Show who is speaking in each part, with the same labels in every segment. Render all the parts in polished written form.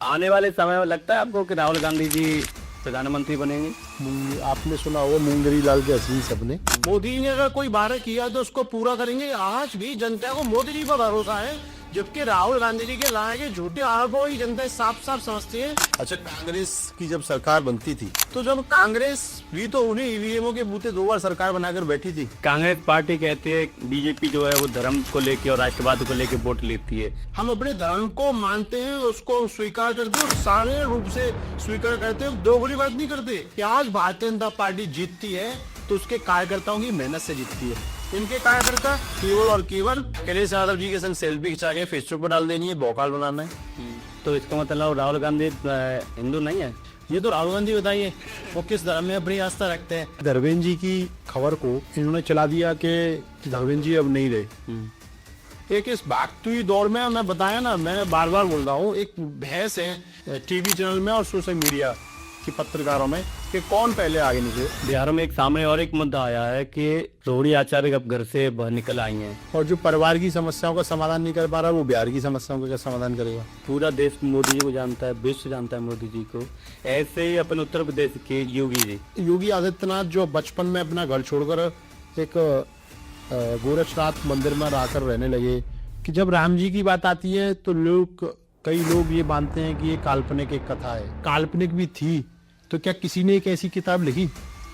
Speaker 1: आने वाले समय में लगता है आपको कि राहुल गांधी जी प्रधानमंत्री बनेंगे?
Speaker 2: आपने सुना होगा मुंगरी लाल के हसीन सपने।
Speaker 3: मोदी ने अगर कोई वादा किया तो उसको पूरा करेंगे। आज भी जनता को मोदी जी पर भरोसा है, जबकि राहुल गांधी जी के लाए के झूठे आरोपों ही जनता साफ साफ समझती है।
Speaker 2: अच्छा, कांग्रेस की जब सरकार बनती थी
Speaker 3: तो जब कांग्रेस भी तो उन्हीं ईवीएमओ के बूते 2 बार सरकार बनाकर बैठी थी।
Speaker 1: कांग्रेस पार्टी कहती है बीजेपी जो है वो धर्म को लेके और राष्ट्रवाद को लेके वोट लेती है।
Speaker 3: हम अपने धर्म को मानते हैं, उसको स्वीकार करते हैं, सारे रूप से स्वीकार करते हैं, दोगली बात नहीं करते। कि आज भारतीय जनता पार्टी जीतती है तो उसके कार्यकर्ताओं की मेहनत से जीतती है। इनके कार्यकर्ता केवल और केवल अखिलेश यादव जी के संग सेल्फी खिंचा के फेसबुक पर डाल देनी है, भौकाल बनाना है।
Speaker 1: तो इसका मतलब राहुल गांधी हिंदू नहीं है?
Speaker 3: ये तो राहुल गांधी बताइए वो किस धर्म में अपनी आस्था रखते हैं।
Speaker 2: धर्मेंद्र जी की खबर को इन्होंने चला दिया कि धर्मेंद्र जी अब नहीं रहे।
Speaker 3: एक इस भागते दौर में मैं बताया ना, मैं बार बार बोल रहा हूँ, एक बहस है टीवी चैनल में और सोशल मीडिया की पत्रकारों में कि कौन पहले आगे निकले।
Speaker 1: बिहार में एक सामने और एक मुद्दा आया है कि रोहिणी आचार्य अब घर से बाहर निकल आई हैं
Speaker 2: और जो परिवार की समस्याओं का समाधान नहीं कर पा रहा, वो बिहार की समस्याओं का क्या समाधान करेगा?
Speaker 1: पूरा देश मोदी जी को जानता है, विश्व जानता है मोदी जी को। ऐसे ही अपन उत्तर प्रदेश के
Speaker 2: योगी आदित्यनाथ जो बचपन में अपना घर छोड़कर एक गोरक्षनाथ मंदिर में आकर रहने लगे, कि जब राम जी की बात आती है तो कई लोग ये मानते हैं कि ये काल्पनिक एक कथा है। काल्पनिक भी थी तो क्या किसी ने एक ऐसी किताब लिखी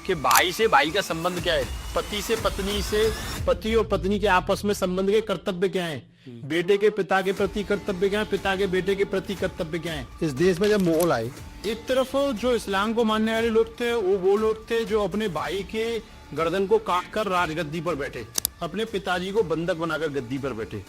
Speaker 3: कि भाई से भाई का संबंध क्या है, पति से पत्नी से, पति और पत्नी के आपस में संबंध के कर्तव्य क्या है, बेटे के पिता के प्रति कर्तव्य क्या है, पिता के बेटे के प्रति कर्तव्य क्या है।
Speaker 2: इस देश में जब मुगल आए,
Speaker 3: एक तरफ जो इस्लाम को मानने वाले लोग थे वो लोग थे जो अपने भाई के गर्दन को काट कर राजगद्दी पर बैठे, अपने पिताजी को बंधक बनाकर गद्दी पर बैठे।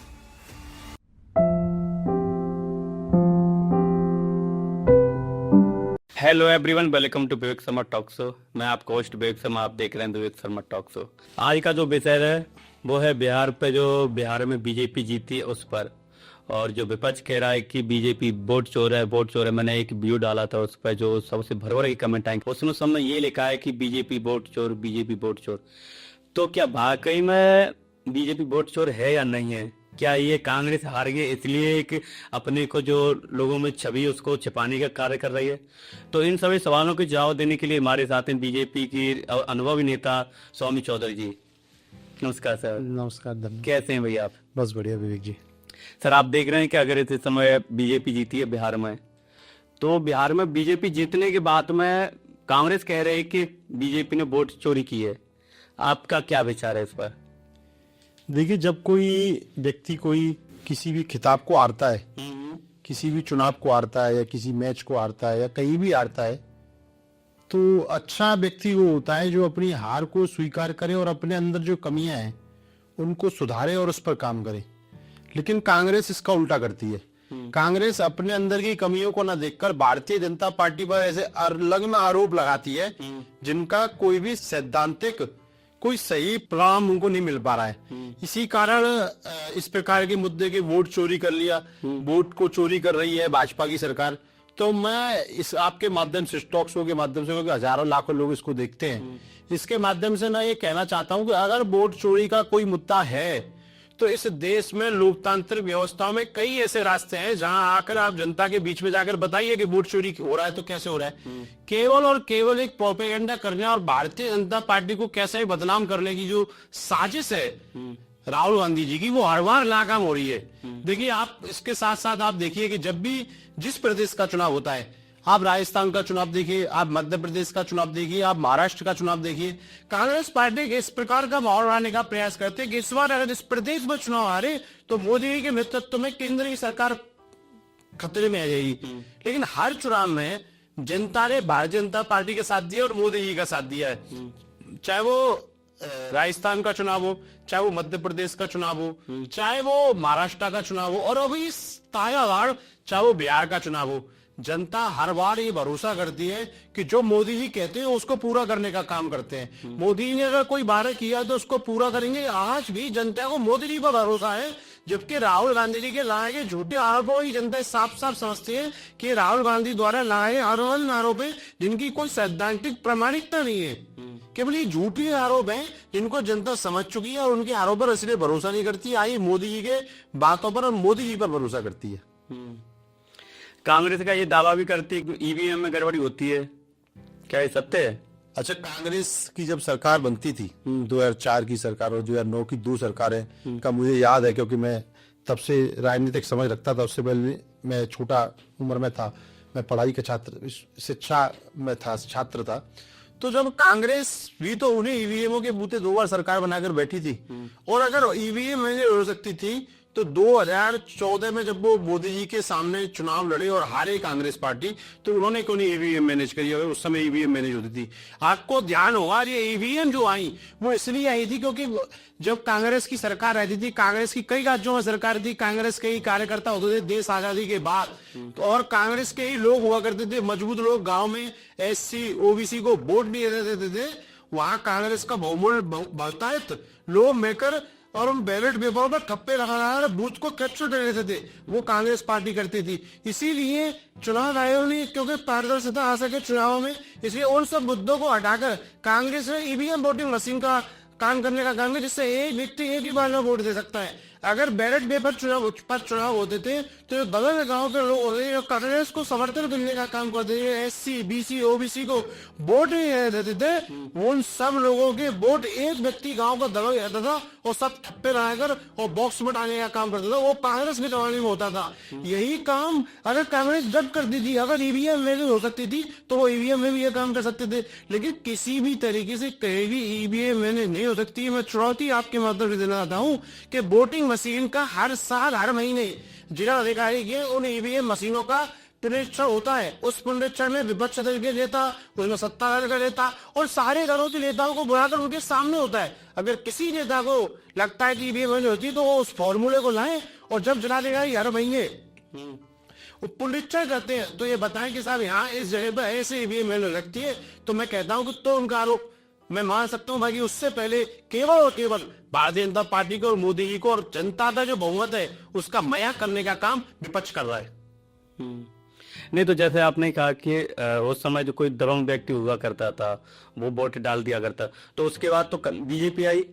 Speaker 1: Hello everyone, welcome to Vivek Sharma talk show. मैं आपका होस्ट विवेक शर्मा, आप देख रहे हैं विवेक शर्मा टॉक शो। आज का जो विषय है वो है बिहार पे, जो बिहार में बीजेपी जीती है उस पर। और जो विपक्ष कह रहा है कि बीजेपी वोट चोर है, वोट चोर है। मैंने एक वीडियो डाला था उस पर जो सबसे भर के कमेंट आएंगे, उसमें सबने ये लिखा है कि बीजेपी वोट चोर, बीजेपी वोट चोर। तो क्या वाकई में बीजेपी वोट चोर है या नहीं है? क्या ये कांग्रेस हार गई इसलिए एक अपने को जो लोगों में छवि उसको छिपाने का कार्य कर रही है? तो इन सभी सवालों के जवाब देने के लिए हमारे साथ हैं बीजेपी की अनुभवी नेता स्वामी चौधरी जी। नमस्कार सर।
Speaker 2: नमस्कार धन्यवाद।
Speaker 1: कैसे हैं भैया आप?
Speaker 2: बस बढ़िया विवेक जी।
Speaker 1: सर, आप देख रहे हैं कि अगर इस समय बीजेपी जीती है बिहार में, तो बिहार में बीजेपी जीतने के बाद में कांग्रेस कह रहे है कि बीजेपी ने वोट चोरी की है। आपका क्या विचार है इस पर?
Speaker 2: देखिए, जब कोई व्यक्ति कोई किसी भी खिताब को हारता है, किसी भी चुनाव को हारता है या किसी मैच को हारता है या कहीं भी हारता है, तो अच्छा व्यक्ति वो होता है जो अपनी हार को स्वीकार करे और अपने अंदर जो कमियां हैं उनको सुधारे और उस पर काम करे। लेकिन कांग्रेस इसका उल्टा करती है। कांग्रेस अपने अंदर की कमियों को न देखकर भारतीय जनता पार्टी पर ऐसे अलग आरोप लगाती है जिनका कोई भी सैद्धांतिक कोई सही परिणाम उनको नहीं मिल पा रहा है। इसी कारण इस प्रकार के मुद्दे के वोट चोरी कर लिया, वोट को चोरी कर रही है भाजपा की सरकार। तो मैं इस आपके माध्यम से, टॉक शो के माध्यम से, क्योंकि हजारों लाखों लोग इसको देखते हैं, इसके माध्यम से मैं ये कहना चाहता हूं कि अगर वोट चोरी का कोई मुद्दा है तो इस देश में लोकतांत्रिक व्यवस्था में कई ऐसे रास्ते हैं जहां आकर आप जनता के बीच में जाकर बताइए कि वोट चोरी हो रहा है तो कैसे हो रहा है। केवल और केवल एक प्रोपेगेंडा करने और भारतीय जनता पार्टी को कैसे बदनाम करने की जो साजिश है राहुल गांधी जी की, वो हर बार नाकाम हो रही है। देखिए, आप इसके साथ साथ आप देखिए कि जब भी जिस प्रदेश का चुनाव होता है, आप राजस्थान का चुनाव देखिए, आप मध्य प्रदेश का चुनाव देखिए, आप महाराष्ट्र का चुनाव देखिए, कांग्रेस पार्टी के इस प्रकार का माहौल बनाने का प्रयास करते हैं कि इस बार अगर इस प्रदेश में चुनाव हारे तो मोदी जी के नेतृत्व में केंद्र की सरकार खतरे में आ जाएगी। लेकिन हर चुनाव में जनता ने भारतीय जनता पार्टी का साथ दिया और मोदी जी का साथ दिया है। चाहे वो राजस्थान का चुनाव हो, चाहे वो मध्य प्रदेश का चुनाव हो, चाहे वो महाराष्ट्र का चुनाव हो, और अभी ताजा बार चाहे वो बिहार का चुनाव हो, जनता हर बार ये भरोसा करती है कि जो मोदी जी कहते हैं उसको पूरा करने का काम करते हैं। मोदी जी ने अगर कोई वादा किया तो उसको पूरा करेंगे। आज भी जनता को मोदी जी पर भरोसा है, जबकि राहुल गांधी जी के लाए गए झूठे आरोपों ही जनता साफ साफ समझती है कि राहुल गांधी द्वारा लाए आरोप है जिनकी कोई सैद्धांतिक प्रामाणिकता नहीं है। केवल ये झूठे आरोप हैं जिनको जनता समझ चुकी है और उनके आरोप पर इसलिए भरोसा नहीं करती। आई मोदी जी के बातों पर और मोदी जी पर भरोसा करती है।
Speaker 1: कांग्रेस का ये दावा भी करती है कि ईवीएम में गड़बड़ी होती है, क्या ये सत्य है?
Speaker 2: अच्छा, कांग्रेस की जब सरकार बनती थी 2004 की सरकार और 2009 की दो सरकारें का मुझे याद है, क्योंकि मैं तब से राजनीतिक समझ रखता था। उससे पहले मैं छोटा उम्र में था, मैं पढ़ाई का छात्र, शिक्षा में था, छात्र था। तो जब कांग्रेस भी तो उन्हें ईवीएमओ के बूते 2 बार सरकार बनाकर बैठी थी, और अगर ईवीएम नहीं हो सकती थी तो 2014 में जब वो मोदी जी के सामने चुनाव लड़े और हारे कांग्रेस पार्टी, तो उन्होंने क्यों नहीं ईवीएम मैनेज करी? अगर उस समय ईवीएम मैनेज होती थी, आपको ध्यान होगा ये ईवीएम जो आई वो इसलिए आई थी क्योंकि जब कांग्रेस की सरकार रहती थी, कांग्रेस की कई राज्यों में सरकार थी, कांग्रेस के ही कार्यकर्ता होते थे देश आजादी के बाद, और कांग्रेस के ही लोग हुआ करते थे, मजबूत लोग, गांव में एससी ओबीसी को वोट नहीं देते थे। वहां कांग्रेस का बहुमूल्य बहुतायत लोग मेकर और उन बैलेट पेपरों पर ठप्पे लगा बूथ को कैप्चर कर लेते थे, वो कांग्रेस पार्टी करती थी। इसीलिए चुनाव आयोग ने, क्योंकि पारदर्शिता आ सके चुनावों में, इसलिए उन सब मुद्दों को हटाकर कांग्रेस ने ईवीएम वोटिंग मशीन का काम करने का काम है, जिससे एक व्यक्ति एक ही बार में वोट दे सकता है। अगर बैलेट पेपर चुनाव होते थे तो बगल में गांव के लोग होते थे, कांग्रेस को समर्थन करने का काम करते थे, एससी बीसी ओबीसी को वोट नहीं देते थे, उन सब लोगों के वोट एक व्यक्ति गांव का दबा रहता था और सब ठप्पे लगाकर और बॉक्स में डालने का काम करता था। वो कांग्रेस के जमाने में होता था। यही काम अगर कांग्रेस जब करती थी, अगर ईवीएम में हो सकती थी तो वो ईवीएम में भी ये काम कर सकते थे, लेकिन किसी भी तरीके से कहीं भी ईवीएम में नहीं हो सकती। मैं चुनौती आपके माध्यम से देना चाहता हूँ कि वोटिंग मशीन का हर साल हर महीने जिला अधिकारी के उन ईवीएम मशीनों का निरीक्षण होता है। उस निरीक्षण में विपक्ष के नेता, उसमें सत्ताधारी का नेता और सारे दलों के नेताओं को बुलाकर उनके सामने होता है। अगर किसी नेता को लगता है कि ईवीएम नहीं होती तो वो उस फॉर्मूले को लाएं और जब जिला अधिकारी हर महीने वो पुनरीक्षण करते हैं तो ये बताएं कि साहब यहाँ इस जगह पर ऐसे ईवीएम लगती है, तो मैं कहता हूँ कि तो उनका आरोप मैं मान सकता हूँ भाई। उससे पहले केवल और केवल भारतीय जनता पार्टी को और मोदी जी को और जनता का जो बहुमत है उसका मया करने का काम विपक्ष कर रहा है।
Speaker 1: नहीं, तो जैसे आपने कहा कि उस समय जो कोई दबंग व्यक्ति हुआ करता था वो वोट डाल दिया करता, तो उसके बाद तो बीजेपी आई।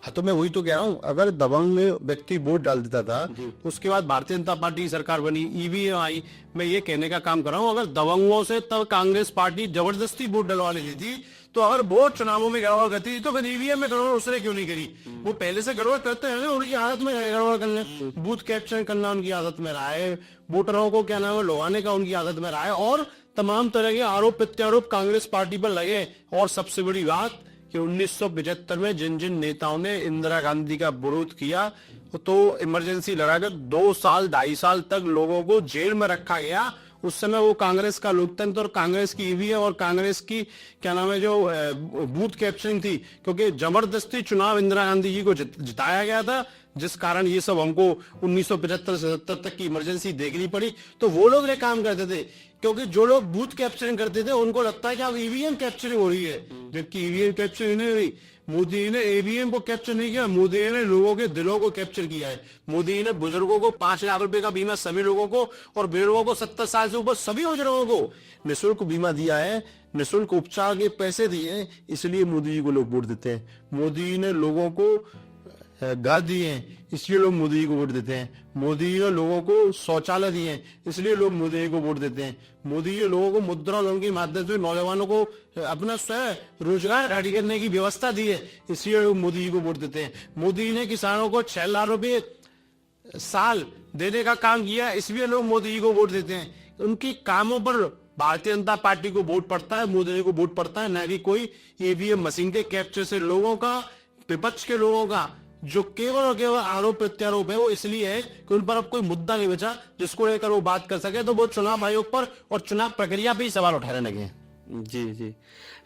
Speaker 2: हाँ, तो मैं वही तो कह रहा हूँ, अगर दबंग व्यक्ति वोट डाल देता था तो उसके बाद भारतीय जनता पार्टी की सरकार बनी, ईवीएम आई। मैं ये कहने का काम कर रहा हूँ, अगर दबंगों से तब कांग्रेस पार्टी जबरदस्ती वोट डलवा लेती थी, तो अगर वोट चुनावों में गड़बड़ करती थी तो फिर ईवीएम में गड़बड़ उसने क्यों नहीं करी? वो पहले से गड़बड़ करते हैं, उनकी आदत में गड़बड़ करने, बूथ कैप्चर करना उनकी आदत में रहा है, वोटरों को क्या नाम है लुभाने का उनकी आदत में रहा है, और तमाम तरह के आरोप प्रत्यारोप कांग्रेस पार्टी पर लगे। और सबसे बड़ी बात कि 1975 में जिन जिन नेताओं ने इंदिरा गांधी का विरोध किया तो इमरजेंसी लगाकर 2 साल 2.5 साल तक लोगों को जेल में रखा गया। उस समय वो कांग्रेस का लोकतंत्र और कांग्रेस की ईवीएम और कांग्रेस की क्या नाम है जो बूथ कैप्चरिंग थी, क्योंकि जबरदस्ती चुनाव इंदिरा गांधी जी को जिताया गया था, जिस कारण ये सब हमको 1975 से 70 तक की इमरजेंसी देखनी पड़ी। तो वो लोग ये काम करते थे, क्योंकि जो लोग बूथ कैप्चरिंग करते थे उनको लगता है कि अब ईवीएम कैप्चरिंग हो रही है, जबकि ईवीएम कैप्चरिंग नहीं हुई। मोदी ने ईवीएम को कैप्चर नहीं किया, मोदी ने लोगों के दिलों को कैप्चर किया है। मोदी ने बुजुर्गों को 5 लाख रुपए का बीमा सभी लोगों को, और बुजुर्गों को 70 साल से ऊपर सभी बुजुर्गों को निःशुल्क बीमा दिया है, निःशुल्क उपचार के पैसे दिए, इसलिए मोदी जी को लोग वोट देते हैं। मोदी ने लोगों को घर दिए हैं, इसलिए लोग मोदी जी को वोट देते हैं। मोदी जी ने लोगों को शौचालय दिए हैं, इसलिए लोग मोदी जी को वोट देते हैं। मोदी जी लोगों को मुद्रा लोन के माध्यम से नौजवानों को अपना स्वयं रोजगार रेडी करने की व्यवस्था दी है, इसलिए लोग मोदी जी को वोट देते हैं। मोदी जी ने किसानों को 6 लाख रुपए साल देने का काम किया, इसलिए लोग मोदी जी को वोट देते हैं। उनकी कामों पर भारतीय जनता पार्टी को वोट पड़ता है, मोदी जी को वोट पड़ता है, न कि कोई ईवीएम मशीन के कैप्चर से लोगों का, विपक्ष के लोगों का जो केवल और केवल आरोप प्रत्यारोप है वो इसलिए है कि उन पर अब कोई मुद्दा नहीं बचा जिसको लेकर वो बात कर सके, तो वो चुनाव आयोग पर और चुनाव प्रक्रिया पे ही सवाल उठाने लगे हैं।
Speaker 1: जी जी,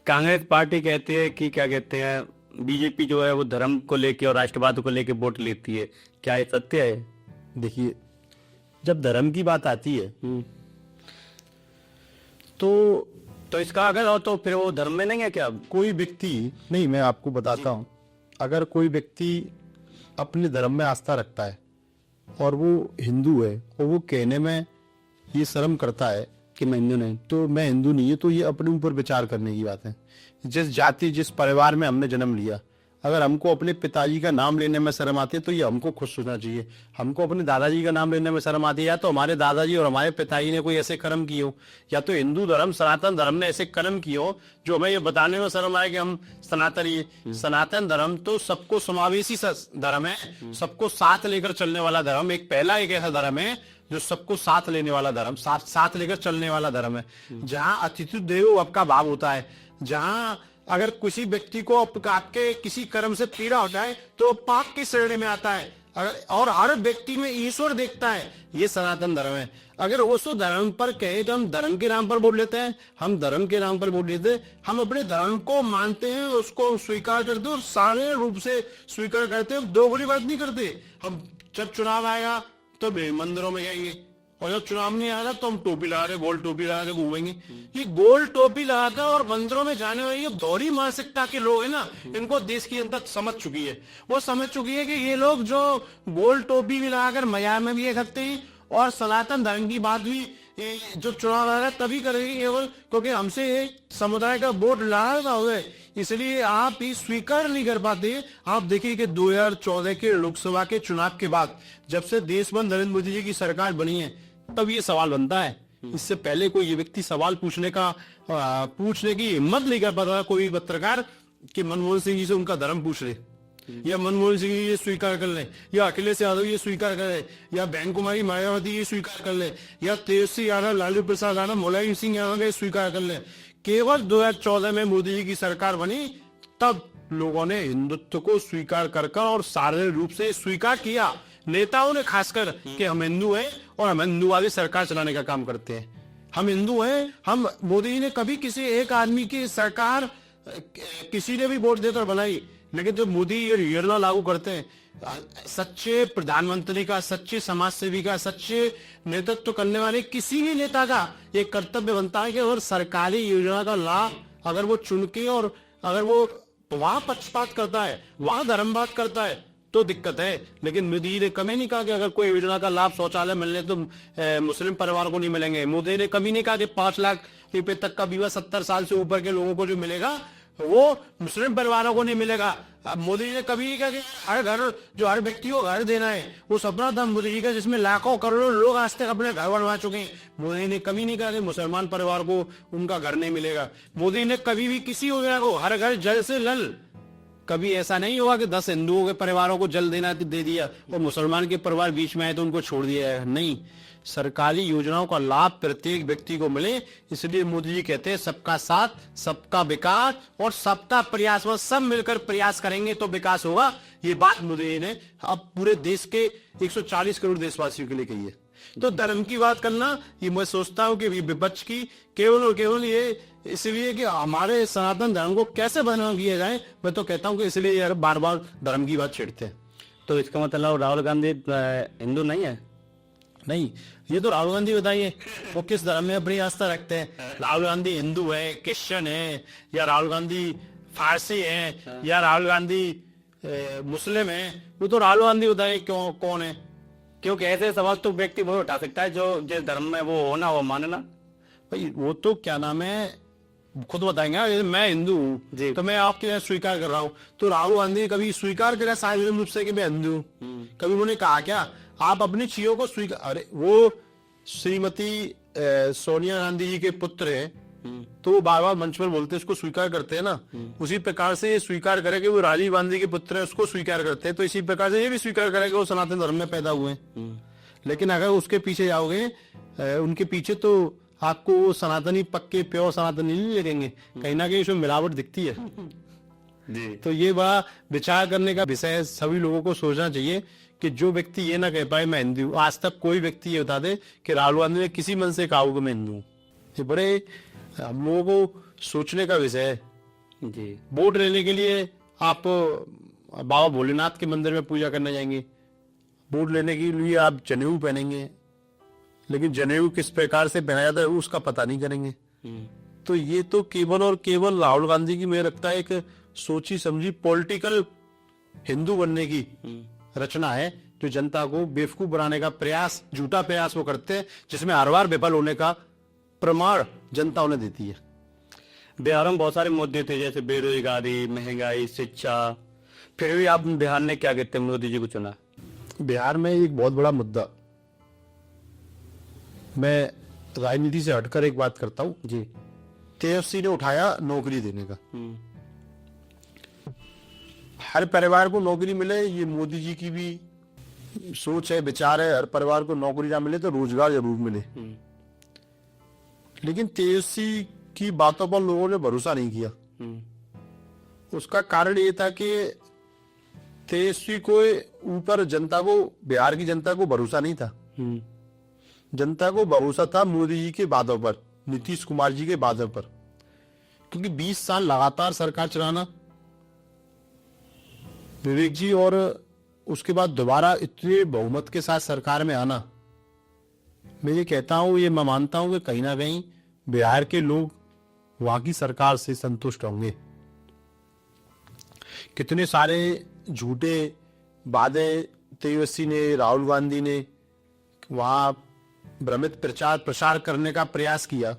Speaker 1: कांग्रेस पार्टी कहती है कि क्या कहते हैं बीजेपी जो है वो धर्म को लेके और राष्ट्रवाद को लेके वोट लेती है, क्या ये सत्य है?
Speaker 2: देखिए, जब धर्म की बात आती है तो
Speaker 1: इसका अगर हो तो फिर वो धर्म में नहीं है क्या?
Speaker 2: कोई व्यक्ति नहीं, मैं आपको बताता हूं, अगर कोई व्यक्ति अपने धर्म में आस्था रखता है और वो हिंदू है और वो कहने में ये शर्म करता है
Speaker 1: कि मैं हिंदू नहीं,
Speaker 2: तो मैं हिंदू नहीं है, तो ये अपने ऊपर विचार करने की बात है। जिस जाति जिस परिवार में हमने जन्म लिया, अगर हमको अपने पिताजी का नाम लेने में शर्म आती है तो ये हमको खुश होना चाहिए। हमको अपने दादाजी का नाम लेने में शर्म आती है, या तो हमारे दादाजी और हमारे पिताजी ने कोई ऐसे कर्म किए हो, या तो हिंदू धर्म सनातन धर्म ने ऐसे कर्म किए हो जो हमें ये बताने में शर्म आए कि हम सनातन धर्म तो सबको समावेशी धर्म है, सबको साथ लेकर चलने वाला धर्म। एक ऐसा धर्म है जो सबको साथ लेने वाला धर्म, साथ लेकर चलने वाला धर्म है, जहाँ अतिथि देवो भव का भाव होता है, जहाँ अगर किसी व्यक्ति को आपके किसी कर्म से पीड़ा होता है तो पाप की श्रेणी में आता है, और हर व्यक्ति में ईश्वर देखता है। ये सनातन धर्म है। अगर उस धर्म पर कहे तो हम धर्म के नाम पर बोल लेते हैं, हम धर्म के नाम पर बोल लेते हैं, हम अपने धर्म को मानते हैं, उसको स्वीकार करते हैं और सारे रूप से स्वीकार करते हैं, दोगली बात नहीं करते। हम जब चुनाव आएगा तो मंदिरों में जाएंगे, और जब चुनाव नहीं आ रहा तो हम टोपी लगा के, गोल टोपी लगा के घूमेंगे। ये गोल टोपी लगाकर और मंदिरों में जाने वाले ये दोहरी मानसिकता के लोग है ना, इनको देश की जनता समझ चुकी है। वो समझ चुकी है कि ये लोग जो गोल टोपी भी लगाकर मजार में भी ये करते हैं, और सनातन धर्म की बात भी जो चुनाव आ रहा है तभी करेंगे केवल क्योंकि हमसे समुदाय का वोट लड़ा हुआ है, इसलिए आप ही स्वीकार नहीं कर पाते। आप देखिए कि 2014 के लोकसभा के चुनाव के बाद जब से देश में नरेंद्र मोदी जी की सरकार बनी है तब ये सवाल बनता है। इससे पहले कोई ये व्यक्ति सवाल पूछने की हिम्मत नहीं कर पाता कोई पत्रकार कि मनमोहन सिंह जी से उनका धर्म पूछ ले, या मनमोहन सिंह ये स्वीकार कर ले, या अखिलेश यादव ये स्वीकार कर ले, या बहन कुमारी मायावती ये स्वीकार कर ले, या तेजस्वी यादव, लालू प्रसाद यादव, मुलायम सिंह यादव ये स्वीकार कर ले। केवल 2014 में मोदी जी की सरकार बनी तब लोगों ने हिंदुत्व को स्वीकार कर और शारीरिक रूप से स्वीकार किया, नेताओं ने खासकर कि हम हिंदू हैं और हम हिंदूवादी सरकार चलाने का काम करते हैं, हम हिंदू हैं। हम मोदी जी ने कभी किसी एक आदमी की सरकार किसी ने भी वोट देकर बनाई, लेकिन जो मोदी ये योजना लागू करते हैं, सच्चे प्रधानमंत्री का, सच्चे समाज सेवी का, सच्चे नेतृत्व करने वाले किसी भी नेता का ये कर्तव्य बनता है कि अगर सरकारी योजना का लाभ अगर वो चुन के और अगर वो वहां पक्षपात करता है, वहां धर्मवाद करता है तो दिक्कत है। लेकिन मोदी जी ने कभी नहीं कहा कि अगर कोई योजना का लाभ शौचालय मिलने तो मुस्लिम परिवार को नहीं मिलेंगे। मोदी ने कभी नहीं कहा कि 5 लाख रुपए तक का बीमा 70 साल से ऊपर के लोगों को जो मिलेगा वो मुस्लिम परिवारों को नहीं मिलेगा। मोदी जी ने कभी नहीं कहा कि हर घर जो हर व्यक्ति को घर देना है, वो सपना था मोदी जी का जिसमें लाखों करोड़ों लोग आज तक अपने घर बनवा चुके हैं। मोदी ने कभी नहीं कहा कि मुसलमान परिवार को उनका घर नहीं मिलेगा। मोदी ने कभी भी किसी योजना को हर घर जल से नल, कभी ऐसा नहीं होगा कि 10 हिंदुओं के परिवारों को जल देना दे दिया और मुसलमान के परिवार बीच में आए तो उनको छोड़ दिया है। नहीं, सरकारी योजनाओं का लाभ प्रत्येक व्यक्ति को मिले, इसलिए मोदी जी कहते हैं सबका साथ, सबका विकास और सबका प्रयास। वो सब मिलकर प्रयास करेंगे तो विकास होगा। ये बात मोदी जी ने अब पूरे देश के 140 करोड़ देशवासियों के लिए कही है। तो धर्म की बात करना, ये मैं सोचता हूँ कि विपक्ष की केवल और केवल ये इसलिए कि हमारे सनातन धर्म को कैसे बदनाम किया जाए। मैं तो कहता हूँ कि इसलिए यार बार बार धर्म की बात छेड़ते हैं।
Speaker 1: तो इसका मतलब राहुल गांधी हिंदू नहीं है?
Speaker 2: नहीं, ये तो राहुल गांधी बताइए वो किस धर्म में अपनी आस्था रखते हैं। राहुल गांधी हिंदू है, क्रिश्चियन है, या राहुल गांधी फारसी है, या राहुल गांधी मुस्लिम है? वो तो राहुल गांधी बताइए क्यों कौन है।
Speaker 1: क्योंकि ऐसे सवाल तो व्यक्ति वो उठा सकता है जो जिस धर्म में वो होना वो मानना।
Speaker 2: भाई वो तो क्या नाम है खुद बताएंगे। मैं हिंदू हूँ तो मैं आपके यहाँ स्वीकार कर रहा हूँ, तो राहुल गांधी कभी स्वीकार करा सार्वजनिक रूप से कि मैं हिंदू हूँ? कभी उन्होंने कहा क्या? आप अपनी चीजों को स्वीकार, अरे वो श्रीमती सोनिया गांधी जी के पुत्र हैं तो वो बार बार मंच पर बोलते हैं, उसको स्वीकार करते हैं ना। उसी प्रकार से ये स्वीकार करे कि वो राजीव गांधी के पुत्र है, उसको स्वीकार करते हैं, तो इसी प्रकार से ये भी स्वीकार करे कि वो सनातन धर्म में पैदा हुए हैं। लेकिन अगर उसके पीछे जाओगे, उनके पीछे, तो आपको वो सनातनी पक्के प्योर सनातनी नहीं लगेंगे, कहीं ना कहीं उसमें मिलावट दिखती है।
Speaker 1: जी।
Speaker 2: तो ये बड़ा विचार करने का विषय है। सभी लोगों को सोचना चाहिए कि जो व्यक्ति ये ना कह पाए मैं हिंदू हूँ, आज तक कोई व्यक्ति ये बता दे कि राहुल गांधी ने किसी मन से कहा कि मैं हिंदू हूँ। ये बड़े हम लोगों को सोचने का विषय है।
Speaker 1: जी।
Speaker 2: वोट लेने के लिए आप बाबा भोलेनाथ के मंदिर में पूजा करने जाएंगे, वोट लेने के लिए आप जनेऊ पहनेंगे, लेकिन जनेऊ किस प्रकार से पहना जाता है उसका पता नहीं करेंगे। तो ये तो केवल और केवल राहुल गांधी की मुझे लगता है एक सोची समझी पॉलिटिकल हिंदू बनने की रचना है, जो जनता को बेवकूफ बनाने का प्रयास, झूठा प्रयास वो करते हैं, जिसमें हर बार विफल होने का प्रमाण जनता उन्हें देती है।
Speaker 1: बिहार में बहुत सारे मुद्दे थे जैसे बेरोजगारी, महंगाई, शिक्षा, फिर भी आप बिहार ने क्या कहते हैं मोदी जी को चुना?
Speaker 2: बिहार में एक बहुत बड़ा मुद्दा, मैं राजनीति से हटकर एक बात करता हूं
Speaker 1: जी।
Speaker 2: तेजस्वी ने उठाया नौकरी देने का। हर परिवार को नौकरी मिले, ये मोदी जी की भी सोच है, विचार है। हर परिवार को नौकरी ना मिले तो रोजगार जरूर मिले। लेकिन तेजस्वी की बातों पर लोगों ने भरोसा नहीं किया। उसका कारण ये था कि तेजस्वी को ऊपर जनता को, बिहार की जनता को भरोसा नहीं था। जनता को भरोसा था मोदी जी के वादों पर, नीतीश कुमार जी के वादों पर, क्योंकि 20 साल लगातार सरकार चलाना विवेक जी, और उसके बाद दोबारा इतने बहुमत के साथ सरकार में आना, मैं ये कहता हूं, ये मैं मानता हूं कि कहीं ना कहीं बिहार के लोग वहां की सरकार से संतुष्ट होंगे। कितने सारे झूठे वादे तेजस्वी ने, राहुल गांधी ने वहां भ्रमित प्रचार प्रसार करने का प्रयास किया,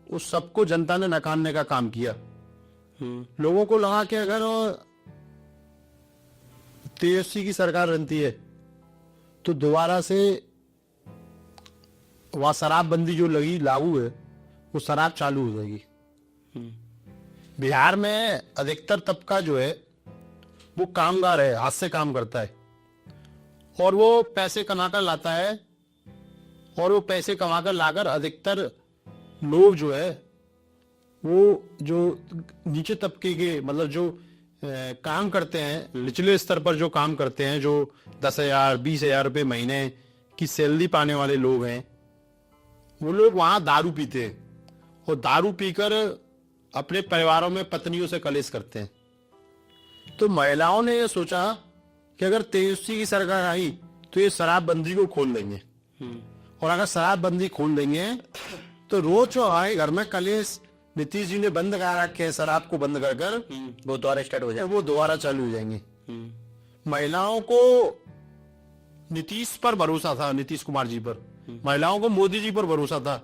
Speaker 2: उस सबको जनता ने नकारने का काम किया। लोगों को लगा कि अगर तेजस्वी की सरकार बनती है तो दोबारा से वहां शराबबंदी जो लगी लागू है, वो शराब चालू हो जाएगी। बिहार में अधिकतर तबका जो है वो कामगार है, हाथ से काम करता है, और वो पैसे कमाकर लाता है, और वो पैसे कमाकर लाकर अधिकतर लोग जो है वो जो नीचे तबके के, मतलब जो काम करते हैं, निचले स्तर पर जो काम करते हैं, जो 10,000 20,000 रुपये महीने की सैलरी पाने वाले लोग हैं, वो लोग वहां दारू पीते हैं, और दारू पीकर अपने परिवारों में पत्नियों से कलेश करते हैं। तो महिलाओं ने ये सोचा कि अगर तेजस्वी की सरकार आई तो ये शराबबंदी को खोल देंगे, और अगर शराबबंदी खोल देंगे तो रोज जो आए घर में कलेश, नीतीश जी ने बंद करा रखे हैं शराब को, बंद कर कर
Speaker 1: वो दोबारा स्टार्ट हो जाए,
Speaker 2: वो दोबारा चालू हो जाएंगे। महिलाओं को नीतीश पर भरोसा था, नीतीश कुमार जी पर, महिलाओं को मोदी जी पर भरोसा था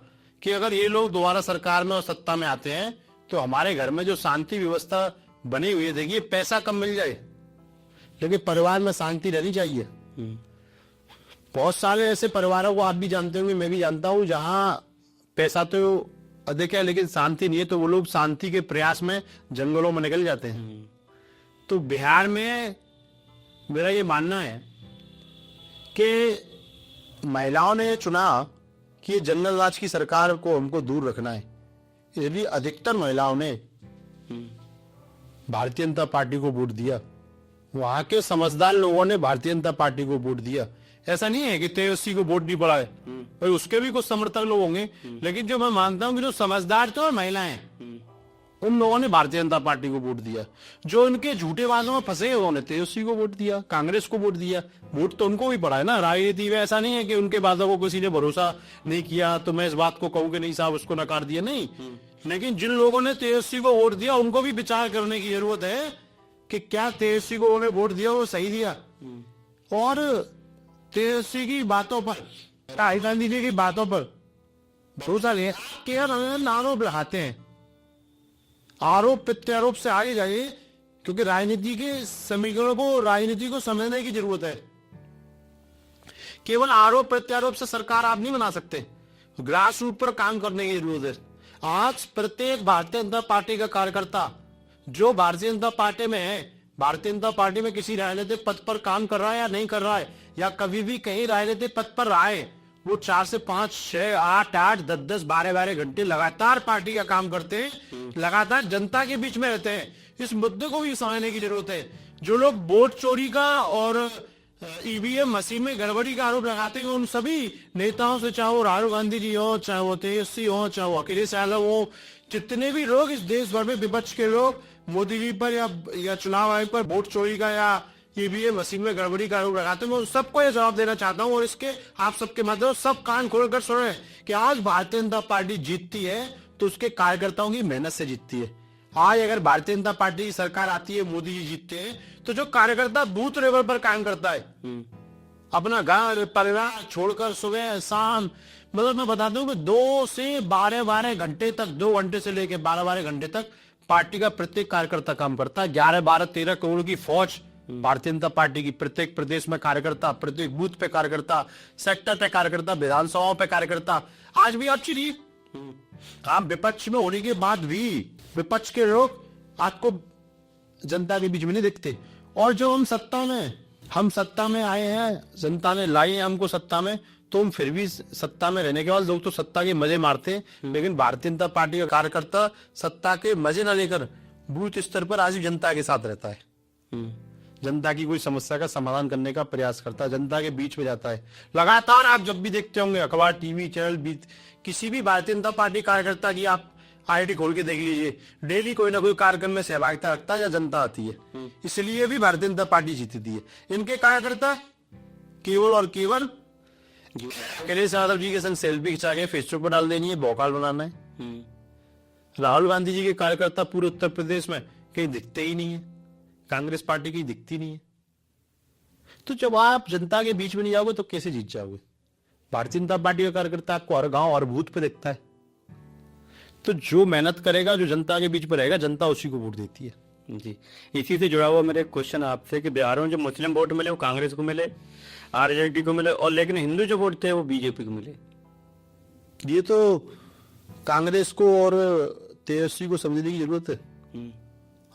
Speaker 2: कि अगर ये लोग दोबारा सरकार में और सत्ता में आते हैं तो हमारे घर में जो शांति व्यवस्था बनी हुई है, देखिए पैसा कम मिल जाए लेकिन परिवार में शांति रहनी चाहिए। बहुत सारे ऐसे परिवारों को आप भी जानते होंगे, मैं भी जानता हूं, जहां पैसा तो अधिक है लेकिन शांति नहीं है, तो वो लोग शांति के प्रयास में जंगलों में निकल जाते हैं। तो बिहार में मेरा ये मानना है कि महिलाओं ने चुना कि ये जंगल राज की सरकार को हमको दूर रखना है, इसलिए अधिकतर महिलाओं ने भारतीय जनता पार्टी को वोट दिया। वहां के समझदार लोगों ने भारतीय जनता पार्टी को वोट दिया। ऐसा नहीं है कि तेजस्वी को वोट नहीं पड़ा है, भाई उसके भी कुछ समर्थक लोग होंगे, लेकिन जो मैं मानता हूं कि जो समझदार थे और महिलाएं, उन लोगों ने भारतीय जनता पार्टी को वोट दिया। जो इनके झूठे वादों में फंसे उन्होंने तेजस्वी को वोट दिया, कांग्रेस को वोट दिया। वोट तो उनको भी पड़ा है ना, राजनीति में ऐसा नहीं है कि उनके वादों को किसी ने भरोसा नहीं किया तो मैं इस बात को कहूं कि नहीं साहब उसको नकार दिया, नहीं। लेकिन जिन लोगों ने तेजस्वी को वोट दिया उनको भी विचार करने की जरूरत है कि क्या तेजस्वी को उन्होंने वोट दिया वो सही दिया। और तेजस्वी की बातों पर, राहुल गांधी जी की बातों पर भरोसा नहीं है कि यार आरोप लगाते हैं, आरोप प्रत्यारोप से आगे जाइए, क्योंकि राजनीति के समीकरणों को, राजनीति को समझने की जरूरत है। केवल आरोप प्रत्यारोप से सरकार आप नहीं बना सकते, ग्रास रूट पर काम करने की जरूरत है। आज प्रत्येक भारतीय जनता पार्टी का कार्यकर्ता जो भारतीय जनता पार्टी में है, भारतीय जनता पार्टी में किसी राजनीतिक पद पर काम कर रहा है या नहीं कर रहा है, या कभी भी कहीं राजनीतिक पद पर रहा है, वो 4 से 5, 6, 8, 8, 10, 10, 12, 12 घंटे लगातार पार्टी का काम करते हैं, लगातार जनता के बीच में रहते हैं। इस मुद्दे को भी समझने की जरूरत है। जो लोग वोट चोरी का और ईवीएम मशीन में गड़बड़ी का आरोप लगाते हैं, उन सभी नेताओं से, चाहे वो राहुल गांधी जी हो, चाहे वो तेजस्वी हो, चाहे वो अखिलेश यादव हो, जितने भी लोग इस देश भर में विपक्ष के लोग मोदी जी पर या चुनाव आयोग पर वोट चोरी का या ईवीएम मशीन में गड़बड़ी का आरोप लगाते हैं, मैं सबको ये जवाब देना चाहता हूं, और इसके आप सबके माध्यम से सब कान खोलकर सुने कि आज भारतीय जनता पार्टी जीतती है तो उसके कार्यकर्ताओं की मेहनत से जीतती है। आज अगर भारतीय जनता पार्टी की सरकार आती है, मोदी जी जीतते हैं, तो जो कार्यकर्ता बूथ लेवल पर काम करता है, अपना घर परिवार छोड़कर सुबह शाम, मतलब मैं बताता हूँ कि 2 से 12 घंटे तक, 2 घंटे से लेकर 12 घंटे तक
Speaker 3: पार्टी का प्रत्येक कार्यकर्ता काम करता है। 11, 12, 13 करोड़ की फौज भारतीय जनता पार्टी की, प्रत्येक प्रदेश में कार्यकर्ता, प्रत्येक बूथ पे कार्यकर्ता, सेक्टर पे कार्यकर्ता, विधानसभाओं पे कार्यकर्ता। आज भी अच्छी रही, आप विपक्ष में होने के बाद भी विपक्ष के लोग आपको जनता के बीच में नहीं दिखते। और जो हम सत्ता में आए हैं, जनता ने लाई है हमको सत्ता में, तो हम फिर भी सत्ता में रहने के बाद लोग तो सत्ता के मजे मारते हैं, लेकिन भारतीय जनता पार्टी का कार्यकर्ता सत्ता के मजे न लेकर बूथ स्तर पर आज भी जनता के साथ रहता है। जनता की कोई समस्या का समाधान करने का प्रयास करता है, जनता के बीच में जाता है। लगातार आप जब भी देखते होंगे अखबार, टीवी चैनल, किसी भी भारतीय जनता पार्टी कार्यकर्ता की आप आईडी खोल के देख लीजिए, डेली कोई ना कोई कार्यक्रम में सहभागिता रखता है या जनता आती है। इसलिए भी भारतीय जनता पार्टी जीतती है। इनके कार्यकर्ता केवल और केवल अखिलेश यादव जी के संग सेल्फी खिंचा के फेसबुक पर डाल देनी है, भौकाल बनाना है। राहुल गांधी जी के कार्यकर्ता पूरे उत्तर प्रदेश में कहीं दिखते ही नहीं है, कांग्रेस पार्टी की दिखती नहीं है। तो जब आप जनता के बीच में नहीं जाओगे तो कैसे जीत जाओगे? भारतीय जनता पार्टी का कार्यकर्ता आपको हर गांव और बूथ पे दिखता है। तो जो मेहनत करेगा, जो जनता के बीच में रहेगा, जनता उसी को वोट देती है।
Speaker 1: जी, इसी से जुड़ा हुआ मेरा क्वेश्चन आपसे कि बिहार में जो मुस्लिम वोट मिले वो कांग्रेस को मिले, आरजेडी को मिले, और लेकिन हिंदू जो वोट थे वो बीजेपी को मिले।
Speaker 3: ये तो कांग्रेस को और तेजस्वी को समझने की जरूरत है।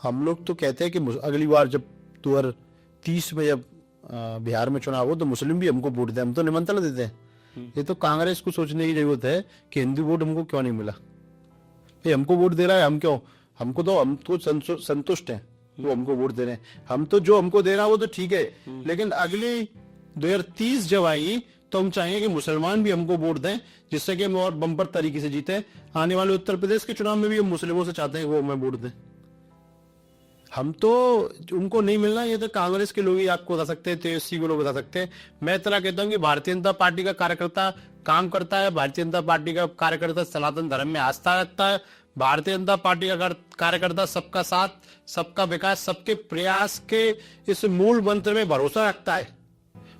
Speaker 3: हम लोग तो कहते हैं कि अगली बार जब 2030 में जब बिहार में चुनाव हो तो मुस्लिम भी हमको वोट दें, हम तो निमंत्रण देते हैं। ये तो कांग्रेस को सोचने की जरूरत है कि हिंदू वोट हमको क्यों नहीं मिला, हमको वोट दे रहा है, हम क्यों, हम तो संतुष्ट हैं, वो हमको वोट दे रहे हैं। हम तो जो हमको दे रहा है वो तो ठीक है, लेकिन अगली 2030 जब आई तो हम चाहेंगे कि मुसलमान भी हमको वोट दें, जिससे कि हम और बम्पर तरीके से जीते। आने वाले उत्तर प्रदेश के चुनाव में भी हम मुस्लिमों से चाहते हैं कि वो हमें वोट दें। हम तो उनको नहीं मिलना, ये तो कांग्रेस के लोग ही आपको बता सकते हैं, तेजस्वी को लोग बता सकते हैं। मैं इतना कहता हूँ कि भारतीय जनता पार्टी का कार्यकर्ता काम करता है, भारतीय जनता पार्टी का कार्यकर्ता सनातन धर्म में आस्था रखता है, भारतीय जनता पार्टी का कार्यकर्ता सबका साथ, सबका विकास, सबके प्रयास के इस मूल मंत्र में भरोसा रखता है,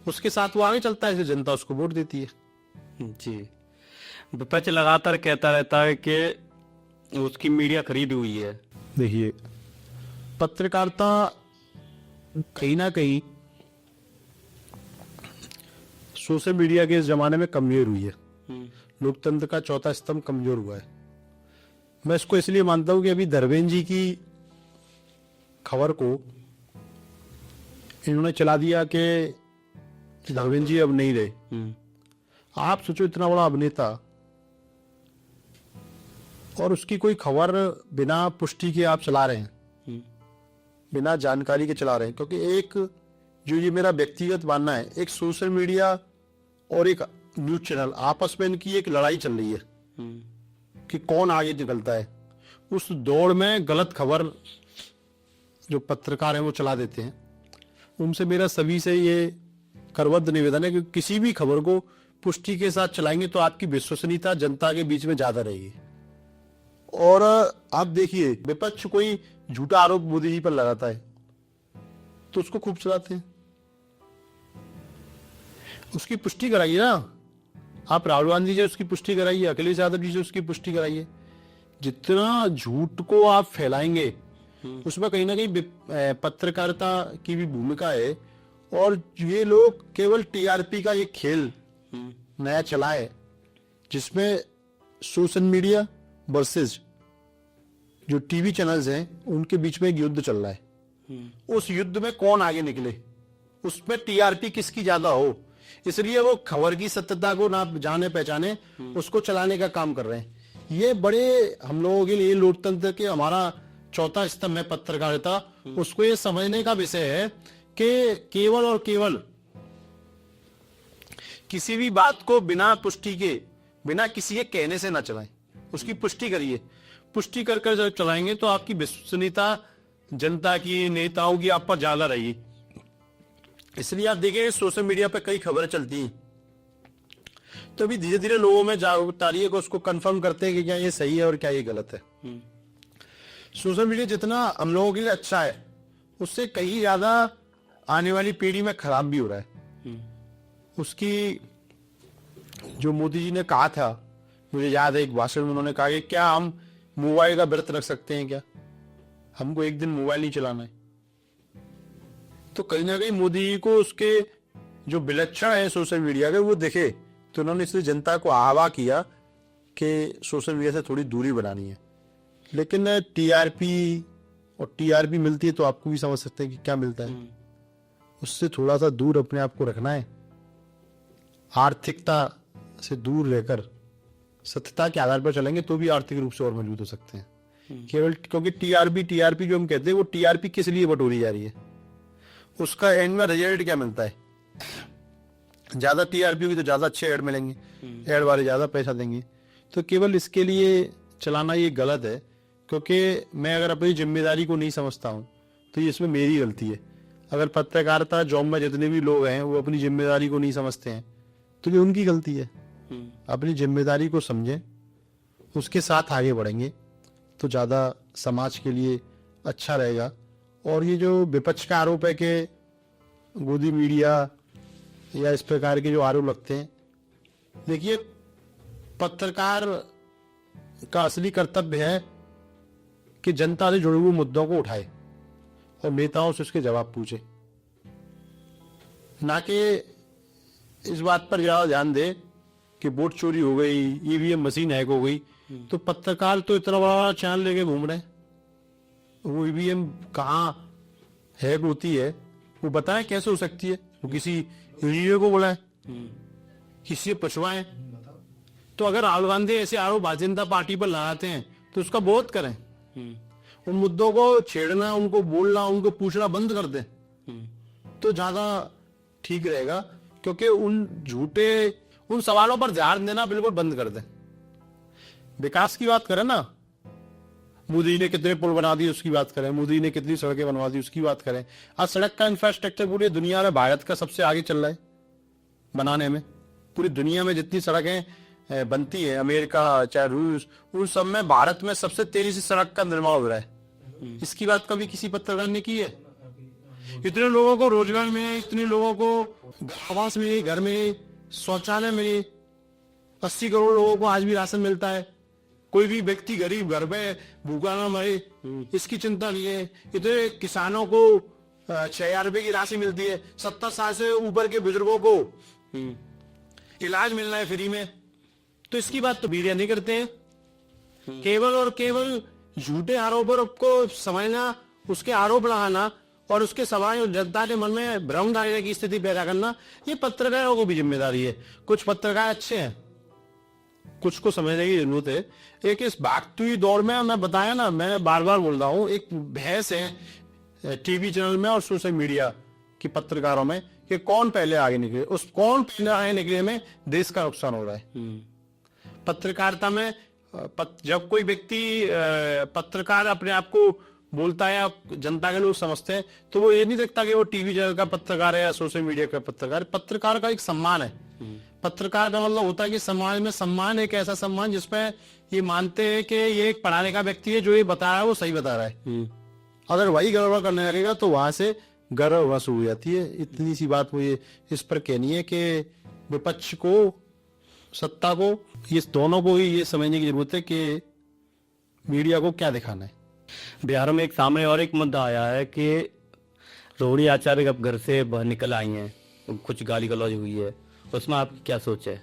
Speaker 3: उसके साथ वो आगे चलता है, इसलिए जनता उसको वोट देती है।
Speaker 1: जी, विपक्ष लगातार कहता रहता है कि उसकी मीडिया खरीदी हुई है।
Speaker 3: देखिए, पत्रकारिता कहीं ना कहीं सोशल मीडिया के इस जमाने में कमजोर हुई है। लोकतंत्र का चौथा स्तंभ कमजोर हुआ है। मैं इसको इसलिए मानता हूं कि अभी धर्मेंद्र जी की खबर को इन्होंने चला दिया कि धर्मेंद्र जी अब नहीं रहे। आप सोचो, इतना बड़ा अभिनेता और उसकी कोई खबर बिना पुष्टि के आप चला रहे हैं, बिना जानकारी के चला रहे हैं। क्योंकि एक जो ये मेरा व्यक्तिगत मानना है, एक सोशल मीडिया और एक न्यूज चैनल आपस में इनकी एक लड़ाई चल रही है कि कौन आगे निकलता है। उस दौड़ में गलत खबर जो पत्रकार हैं वो चला देते हैं। उनसे मेरा सभी से ये करबद्ध निवेदन है कि किसी भी खबर को पुष्टि के साथ चलाएंगे तो आपकी विश्वसनीयता जनता के बीच में ज्यादा रहेगी। और आप देखिए, विपक्ष कोई झूठा आरोप मोदी जी पर लगाता है तो उसको खूब चलाते हैं। उसकी पुष्टि कराइए ना, आप राहुल गांधी जी उसकी पुष्टि कराइए, अखिलेश यादव जी से उसकी पुष्टि कराइए। जितना झूठ को आप फैलाएंगे उसमें कहीं ना कहीं पत्रकारिता की भी भूमिका है। और ये लोग केवल टीआरपी का एक खेल नया चला है, जिसमें सोशल मीडिया वर्सेस जो टीवी चैनल्स हैं उनके बीच में एक युद्ध चल रहा है। उस युद्ध में कौन आगे निकले, उसमें टीआरपी किसकी ज्यादा हो, इसलिए वो खबर की सत्यता को ना जाने पहचाने उसको चलाने का काम कर रहे हैं। ये बड़े हम लोगों के लिए लोकतंत्र के हमारा चौथा स्तंभ है पत्रकारिता, उसको ये समझने का विषय है कि केवल और केवल किसी भी बात को बिना पुष्टि के, बिना किसी के कहने से ना चलाएं, उसकी पुष्टि करिए। पुष्टि कर कर जब चलाएंगे तो आपकी विश्वसनीयता जनता की, नेताओं की आप पर ज्यादा रहेगी। इसलिए आप देखें सोशल मीडिया पे कई खबरें चलती हैं तो अभी धीरे धीरे लोगों में जागरूकता आ रही है कि उसको कंफर्म करते हैं कि क्या ये सही है और क्या ये गलत है। सोशल मीडिया जितना हम लोगों के लिए अच्छा है, उससे कहीं ज्यादा आने वाली पीढ़ी में खराब भी हो रहा है। उसकी जो मोदी जी ने कहा था, मुझे याद है एक भाषण में उन्होंने कहा कि क्या हम मोबाइल का व्रत रख सकते हैं क्या?
Speaker 2: हमको एक दिन मोबाइल नहीं चलाना है। तो कहीं ना कहीं मोदी जी को उसके जो विलक्षण है सोशल मीडिया के वो दिखे, तो उन्होंने इसलिए जनता को आह्वान किया कि सोशल मीडिया से थोड़ी दूरी बनानी है। लेकिन टीआरपी और टीआरपी मिलती है तो आपको भी समझ सकते हैं कि क्या मिलता है, उससे थोड़ा सा दूर अपने आप को रखना है। आर्थिकता से दूर रहकर सत्यता के आधार पर चलेंगे तो भी आर्थिक रूप से और मजबूत हो सकते हैं। केवल क्योंकि टीआरपी जो हम कहते हैं वो टीआरपी किस लिए बटोरी जा रही है, उसका एंड में रिजल्ट क्या मिलता है। ज्यादा टीआरपी होगी तो ज्यादा अच्छे ऐड मिलेंगे, ऐड वाले ज्यादा पैसा देंगे। तो केवल इसके लिए चलाना ये गलत है, क्योंकि मैं अगर अपनी जिम्मेदारी को नहीं समझता हूं तो ये इसमें मेरी गलती है। अगर पत्रकारिता जॉब में जितने भी लोग हैं वो अपनी जिम्मेदारी को नहीं समझते हैं तो ये उनकी गलती है। अपनी जिम्मेदारी को समझें, उसके साथ आगे बढ़ेंगे तो ज्यादा समाज के लिए अच्छा रहेगा। और ये जो विपक्ष का आरोप है कि गोदी मीडिया या इस प्रकार के जो आरोप लगते हैं, देखिए पत्रकार का असली कर्तव्य है कि जनता से जुड़े हुए मुद्दों को उठाए और नेताओं से उसके जवाब पूछे, ना कि इस बात पर ज्यादा ध्यान दे कि वोट चोरी हो गई, ईवीएम मशीन हैक हो गई। तो पत्रकार तो इतना बड़ा चैनल लेके घूम रहे हैं, वो ईवीएम कहाँ हैक होती है वो बताएं कैसे हो सकती है, वो किसी इंजीनियर को बुलाएं, किसी से पूछवाएं। तो अगर राहुल गांधी ऐसे आरोप भारतीय जनता पार्टी पर लगाते हैं तो उसका विरोध करें, उन मुद्दों को छेड़ना, उनको बोलना, उनको पूछना बंद कर दें तो ज्यादा ठीक रहेगा। क्योंकि उन सवालों पर ध्यान देना बिल्कुल बंद कर दें। विकास की बात करें ना, मोदी ने कितने पुल बना दिए उसकी बात करें, मोदी ने कितनी सड़कें बनवा दी उसकी बात करें। आज सड़क का इंफ्रास्ट्रक्चर पूरी दुनिया में भारत का सबसे आगे चल रहा है बनाने में। पूरी दुनिया में जितनी सड़कें बनती है, अमेरिका चाहे रूस, उन सब में भारत में सबसे तेजी से सड़क का निर्माण हो रहा है। इसकी बात कभी किसी पत्रकार ने की है? इतने लोगों को रोजगार मिले, इतने लोगों को आवास मिले, घर मिले, शौचालय मिले, 80 करोड़ लोगों को आज भी राशन मिलता है, कोई भी व्यक्ति गरीब घर में भूखा ना मरे, इसकी चिंता नहीं है। इतने किसानों को 6,000 रुपए की राशि मिलती है, 70 साल से ऊपर के बुजुर्गों को इलाज मिलना है फ्री में, तो इसकी बात तो मीडिया नहीं करते हैं। केवल और केवल झूठे आरोपों को समझना, उसके आरोप लगाना और उसके समाज और जनता के मन में भ्रम डालने की स्थिति पैदा करना, ये पत्रकारों को भी जिम्मेदारी है। कुछ पत्रकार अच्छे हैं, कुछ को समझने की जरूरत है। एक इस भागती हुई दौर में मैं बताया ना, मैं बार बार बोल रहा हूँ, एक बहस है टीवी चैनल में और सोशल मीडिया की पत्रकारों में कि कौन पहले आगे निकले। उस कौन पहले आगे निकले में देश का नुकसान हो रहा है। पत्रकारिता में जब कोई व्यक्ति पत्रकार अपने आप को बोलता है, जनता के लोग समझते हैं, तो वो ये नहीं देखता कि वो टीवी चैनल का पत्रकार है या सोशल मीडिया का पत्रकार। पत्रकार का एक सम्मान है। पत्रकार का मतलब होता है कि समाज में सम्मान, एक ऐसा सम्मान जिसमें ये मानते हैं कि ये एक पढ़ाने का व्यक्ति है, जो ये बता रहा है वो सही बता रहा है। अगर वही गड़बड़ करने लगेगा तो वहां से गर्व हो जाती है। इतनी सी बात मुझे इस पर कहनी है कि विपक्ष को, सत्ता को, ये दोनों को ही ये समझने की जरूरत है कि मीडिया को क्या दिखाना है।
Speaker 1: बिहार में एक सामने और एक मुद्दा आया है कि रोहिणी आचार्य अब घर से बाहर निकल आई हैं, कुछ गाली गलौज हुई है, उसमें आपकी क्या सोच है?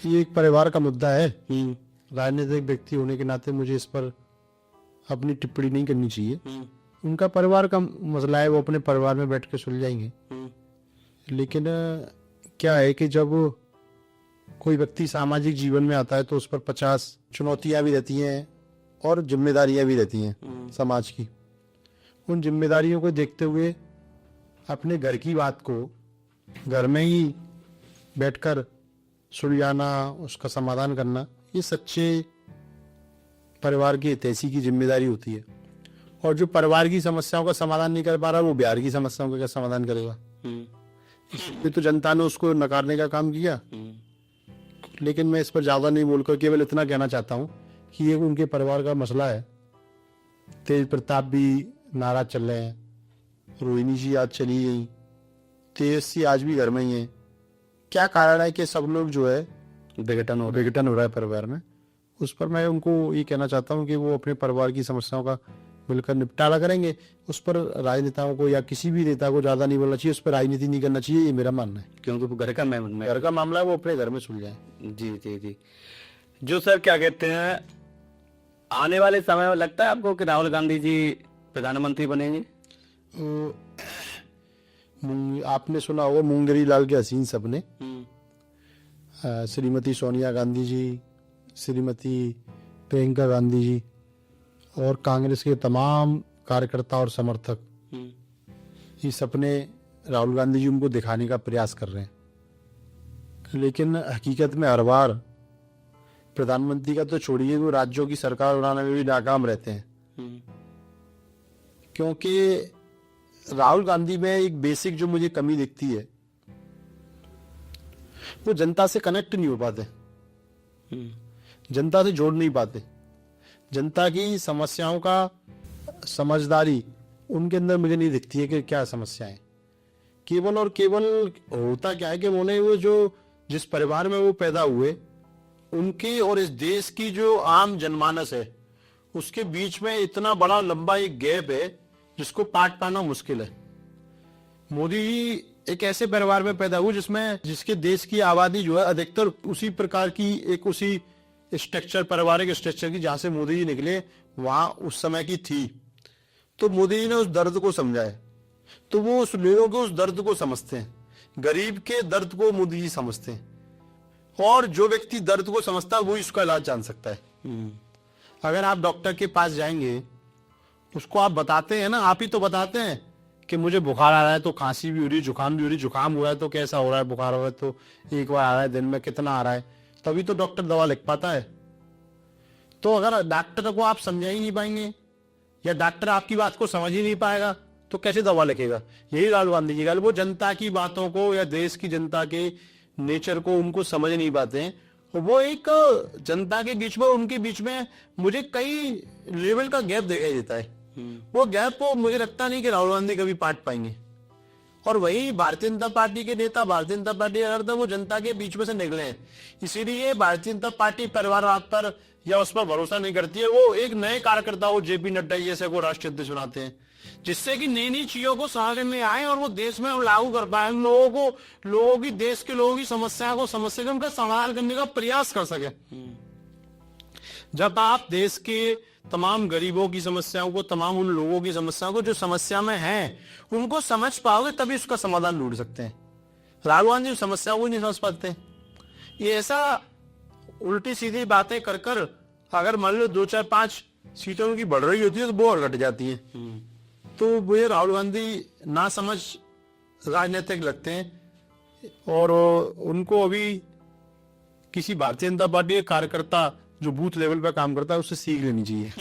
Speaker 2: ये एक परिवार का मुद्दा है। राजनीतिक व्यक्ति होने के नाते मुझे इस पर अपनी टिप्पणी नहीं करनी चाहिए। उनका परिवार का मसला है, वो अपने परिवार में बैठ के सुलझाएंगे। लेकिन क्या है कि जब कोई व्यक्ति सामाजिक जीवन में आता है तो उस पर 50 चुनौतियां भी रहती हैं और जिम्मेदारियां भी रहती हैं समाज की। उन जिम्मेदारियों को देखते हुए अपने घर की बात को घर में ही बैठकर सुलझाना, उसका समाधान करना, ये सच्चे परिवार की हितैषी की जिम्मेदारी होती है। और जो परिवार की समस्याओं का समाधान नहीं कर पा रहा, वो बिहार की समस्याओं का क्या समाधान करेगा? ये तो जनता ने उसको नकारने का काम किया। लेकिन मैं इस पर ज्यादा नहीं बोलकर केवल इतना कहना चाहता हूँ कि ये उनके परिवार का मसला है। तेज प्रताप भी नाराज चल रहे हैं, रोहिणी जी आज चली गई, तेजस्वी आज भी घर में ही है। क्या कारण है कि सब लोग जो है विघटन हो रहा है परिवार में? उस पर मैं उनको ये कहना चाहता हूँ कि वो अपने परिवार की समस्याओं का मिलकर निपटारा करेंगे। उस पर राजनेताओं को या किसी भी नेता को ज्यादा नहीं बोलना चाहिए, उस पर राजनीति नहीं करना चाहिए, ये मेरा मानना है।
Speaker 1: क्योंकि वो घर का
Speaker 2: घर का मामला है, वो अपने घर में सुलझाए।
Speaker 1: जी जी जी। जो सर क्या कहते हैं, आने वाले समय में लगता है आपको कि राहुल गांधी जी प्रधानमंत्री बनेंगे?
Speaker 2: आपने सुना होगा मुंगेरी लाल के हसीन सपने। श्रीमती सोनिया गांधी जी, श्रीमती प्रियंका गांधी जी और कांग्रेस के तमाम कार्यकर्ता और समर्थक ये सपने राहुल गांधी जी उनको दिखाने का प्रयास कर रहे हैं, लेकिन हकीकत में हर बार प्रधानमंत्री का तो छोड़िए, वो राज्यों की सरकार बनाने में भी नाकाम रहते हैं। क्योंकि राहुल गांधी में एक बेसिक जो मुझे कमी दिखती है, वो जनता से कनेक्ट नहीं हो पाते, जनता से जोड़ नहीं पाते। जनता की समस्याओं का समझदारी उनके अंदर मुझे नहीं दिखती है कि क्या समस्याएं। केवल और केवल होता क्या है कि उन्हें वो जो जिस परिवार में वो पैदा हुए, उनके और इस देश की जो आम जनमानस है, उसके बीच में इतना बड़ा लंबा एक गैप है जिसको पाट पाना मुश्किल है। मोदी जी एक ऐसे परिवार में पैदा हुए जिसके देश की आबादी जो है अधिकतर उसी प्रकार की, एक उसी स्ट्रक्चर, पारिवारिक स्ट्रक्चर की जहां से मोदी जी निकले वहां उस समय की थी। तो मोदी जी ने उस दर्द को समझा है, तो वो उस लोगों के उस दर्द को समझते हैं, गरीब के दर्द को मोदी जी समझते हैं। और जो व्यक्ति दर्द को समझता है वो इसका इलाज जान सकता है। अगर आप डॉक्टर के पास जाएंगे, उसको आप बताते हैं ना, आप ही तो बताते हैं कि मुझे बुखार आ रहा है तो खांसी भी हो रही, जुकाम भी हो रही, जुकाम हुआ है तो कैसा हो रहा है, बुखार हो रहा है तो एक बार आ रहा है, दिन में कितना आ रहा है, तभी तो डॉक्टर दवा लिख पाता है। तो अगर डॉक्टर को आप समझा ही नहीं पाएंगे या डॉक्टर आपकी बात को समझ ही नहीं पाएगा तो कैसे दवा लिखेगा? यही राहुल गांधी जी का, वो जनता की बातों को या देश की जनता के नेचर को उनको समझ नहीं पाते हैं। वो एक जनता के बीच में, उनके बीच में मुझे कई लेवल का गैप दिखाई देता है। वो गैप को मुझे लगता नहीं कि राहुल गांधी कभी पाट पाएंगे। और वही भारतीय जनता पार्टी के नेता, भारतीय जनता पार्टी अगर तो वो जनता के बीच में से निकले हैं, इसीलिए भारतीय जनता पार्टी परिवारवाद पर या उस पर भरोसा नहीं करती है। वो एक नए कार्यकर्ता को जेपी नड्डा जैसे को राष्ट्रीय अध्यक्ष बनाते हैं, जिससे कि नई नई चीजों को समझ में आए और वो देश में लागू कर पाए, लोगों की, देश के लोगों की समस्या को समझ सके, उनका समाधान करने का प्रयास कर सके। जब आप देश के तमाम गरीबों की समस्याओं को, तमाम उन लोगों की समस्याओं को जो समस्या में हैं, उनको समझ पाओगे तभी उसका समाधान ढूंढ सकते हैं। राहुल गांधी समस्याओं को नहीं समझ पाते। ये ऐसा उल्टी सीधी बातें कर कर अगर मान लो 2, 4, 5 सीटों की बढ़ रही होती है तो वो और घट जाती है। तो मुझे राहुल गांधी ना समझ राजनीतिक लगते हैं और उनको अभी किसी भारतीय जनता पार्टी के कार्यकर्ता जो बूथ लेवल पर काम करता है उससे सीख लेनी चाहिए।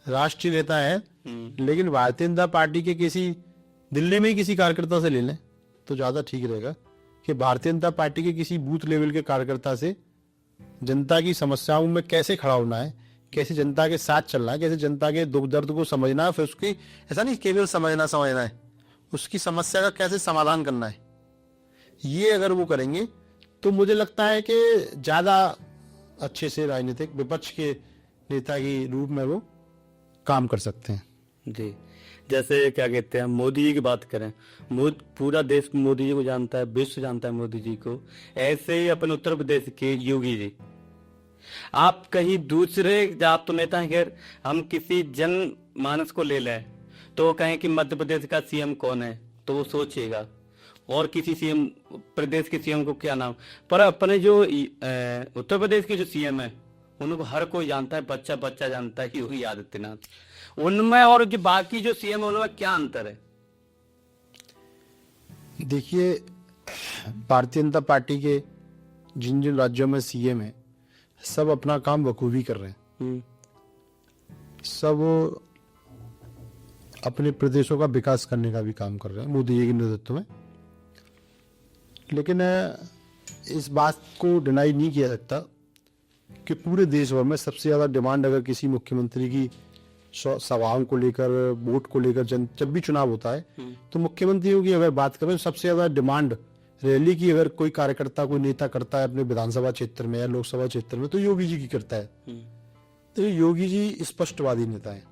Speaker 2: राष्ट्रीय नेता है, लेकिन भारतीय जनता पार्टी के किसी दिल्ली में ही किसी कार्यकर्ता से ले लें तो ज्यादा ठीक रहेगा कि भारतीय जनता पार्टी के किसी बूथ लेवल के कार्यकर्ता से जनता की समस्याओं में कैसे खड़ा होना है, कैसे जनता के साथ चलना है, कैसे जनता के दुख दर्द को समझना है, फिर उसकी ऐसा नहीं केवल समझना है, उसकी समस्या का कैसे समाधान करना है। ये अगर वो करेंगे तो मुझे लगता है कि ज्यादा अच्छे से राजनीतिक विपक्ष के नेता के रूप में वो काम कर सकते हैं।
Speaker 1: जी, जैसे क्या कहते हैं, मोदी जी की बात करें, पूरा देश मोदी जी को जानता है, विश्व जानता है मोदी जी को। ऐसे ही अपन उत्तर प्रदेश के योगी जी, आप कहीं दूसरे, आप तो नेता हैं, खैर हम किसी जन मानस को ले लें तो कहें कि मध्य प्रदेश का सीएम कौन है तो वो सोचिएगा, और किसी सीएम प्रदेश के सीएम को क्या नाम, पर अपने जो उत्तर प्रदेश के जो सीएम है उनको हर कोई जानता है, बच्चा बच्चा जानता है, योगी आदित्यनाथ। उनमें और जो बाकी जो सीएम है उनमें क्या अंतर है?
Speaker 2: देखिए, भारतीय जनता पार्टी के जिन जिन राज्यों में सीएम है सब अपना काम बखूबी कर रहे हैं, सब अपने प्रदेशों का विकास करने का भी काम कर रहे हैं मोदी जी के नेतृत्व में। लेकिन इस बात को डिनाई नहीं किया सकता कि पूरे देश भर में सबसे ज्यादा डिमांड अगर किसी मुख्यमंत्री की सभाओं को लेकर, वोट को लेकर, जब भी चुनाव होता है तो मुख्यमंत्रियों की अगर बात करें, सबसे ज्यादा डिमांड रैली की अगर कोई कार्यकर्ता, कोई नेता करता है अपने विधानसभा क्षेत्र में या लोकसभा क्षेत्र में तो योगी जी की करता है। तो योगी जी स्पष्टवादी नेता है,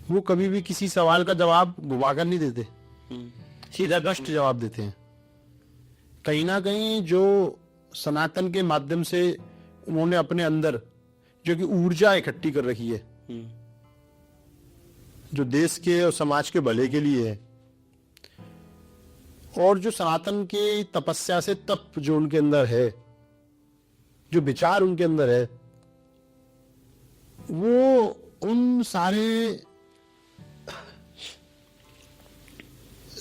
Speaker 2: वो कभी भी किसी सवाल का जवाब घुमाकर नहीं देते, सीधा स्पष्ट जवाब देते हैं। कहीं ना कहीं जो सनातन के माध्यम से उन्होंने अपने अंदर जो कि ऊर्जा इकट्ठी कर रखी है, जो देश के और समाज के भले के लिए है, और जो सनातन की तपस्या से तप जो उनके अंदर है, जो विचार उनके अंदर है, वो उन सारे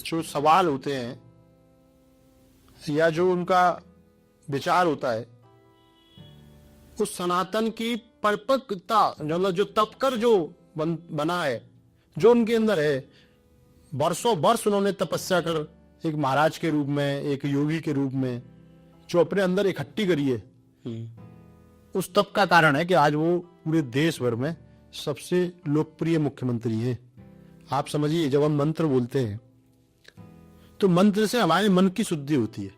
Speaker 2: जो सवाल होते हैं या जो उनका विचार होता है, उस सनातन की परिपक्वता, मतलब जो तप कर जो बना है, जो उनके अंदर है, वर्षों वर्ष उन्होंने तपस्या कर एक महाराज के रूप में, एक योगी के रूप में जो अपने अंदर इकट्ठी करी है, उस तप का कारण है कि आज वो पूरे देश भर में सबसे लोकप्रिय मुख्यमंत्री हैं। आप समझिए, जब हम मंत्र बोलते हैं तो मंत्र से हमारे मन की शुद्धि होती है,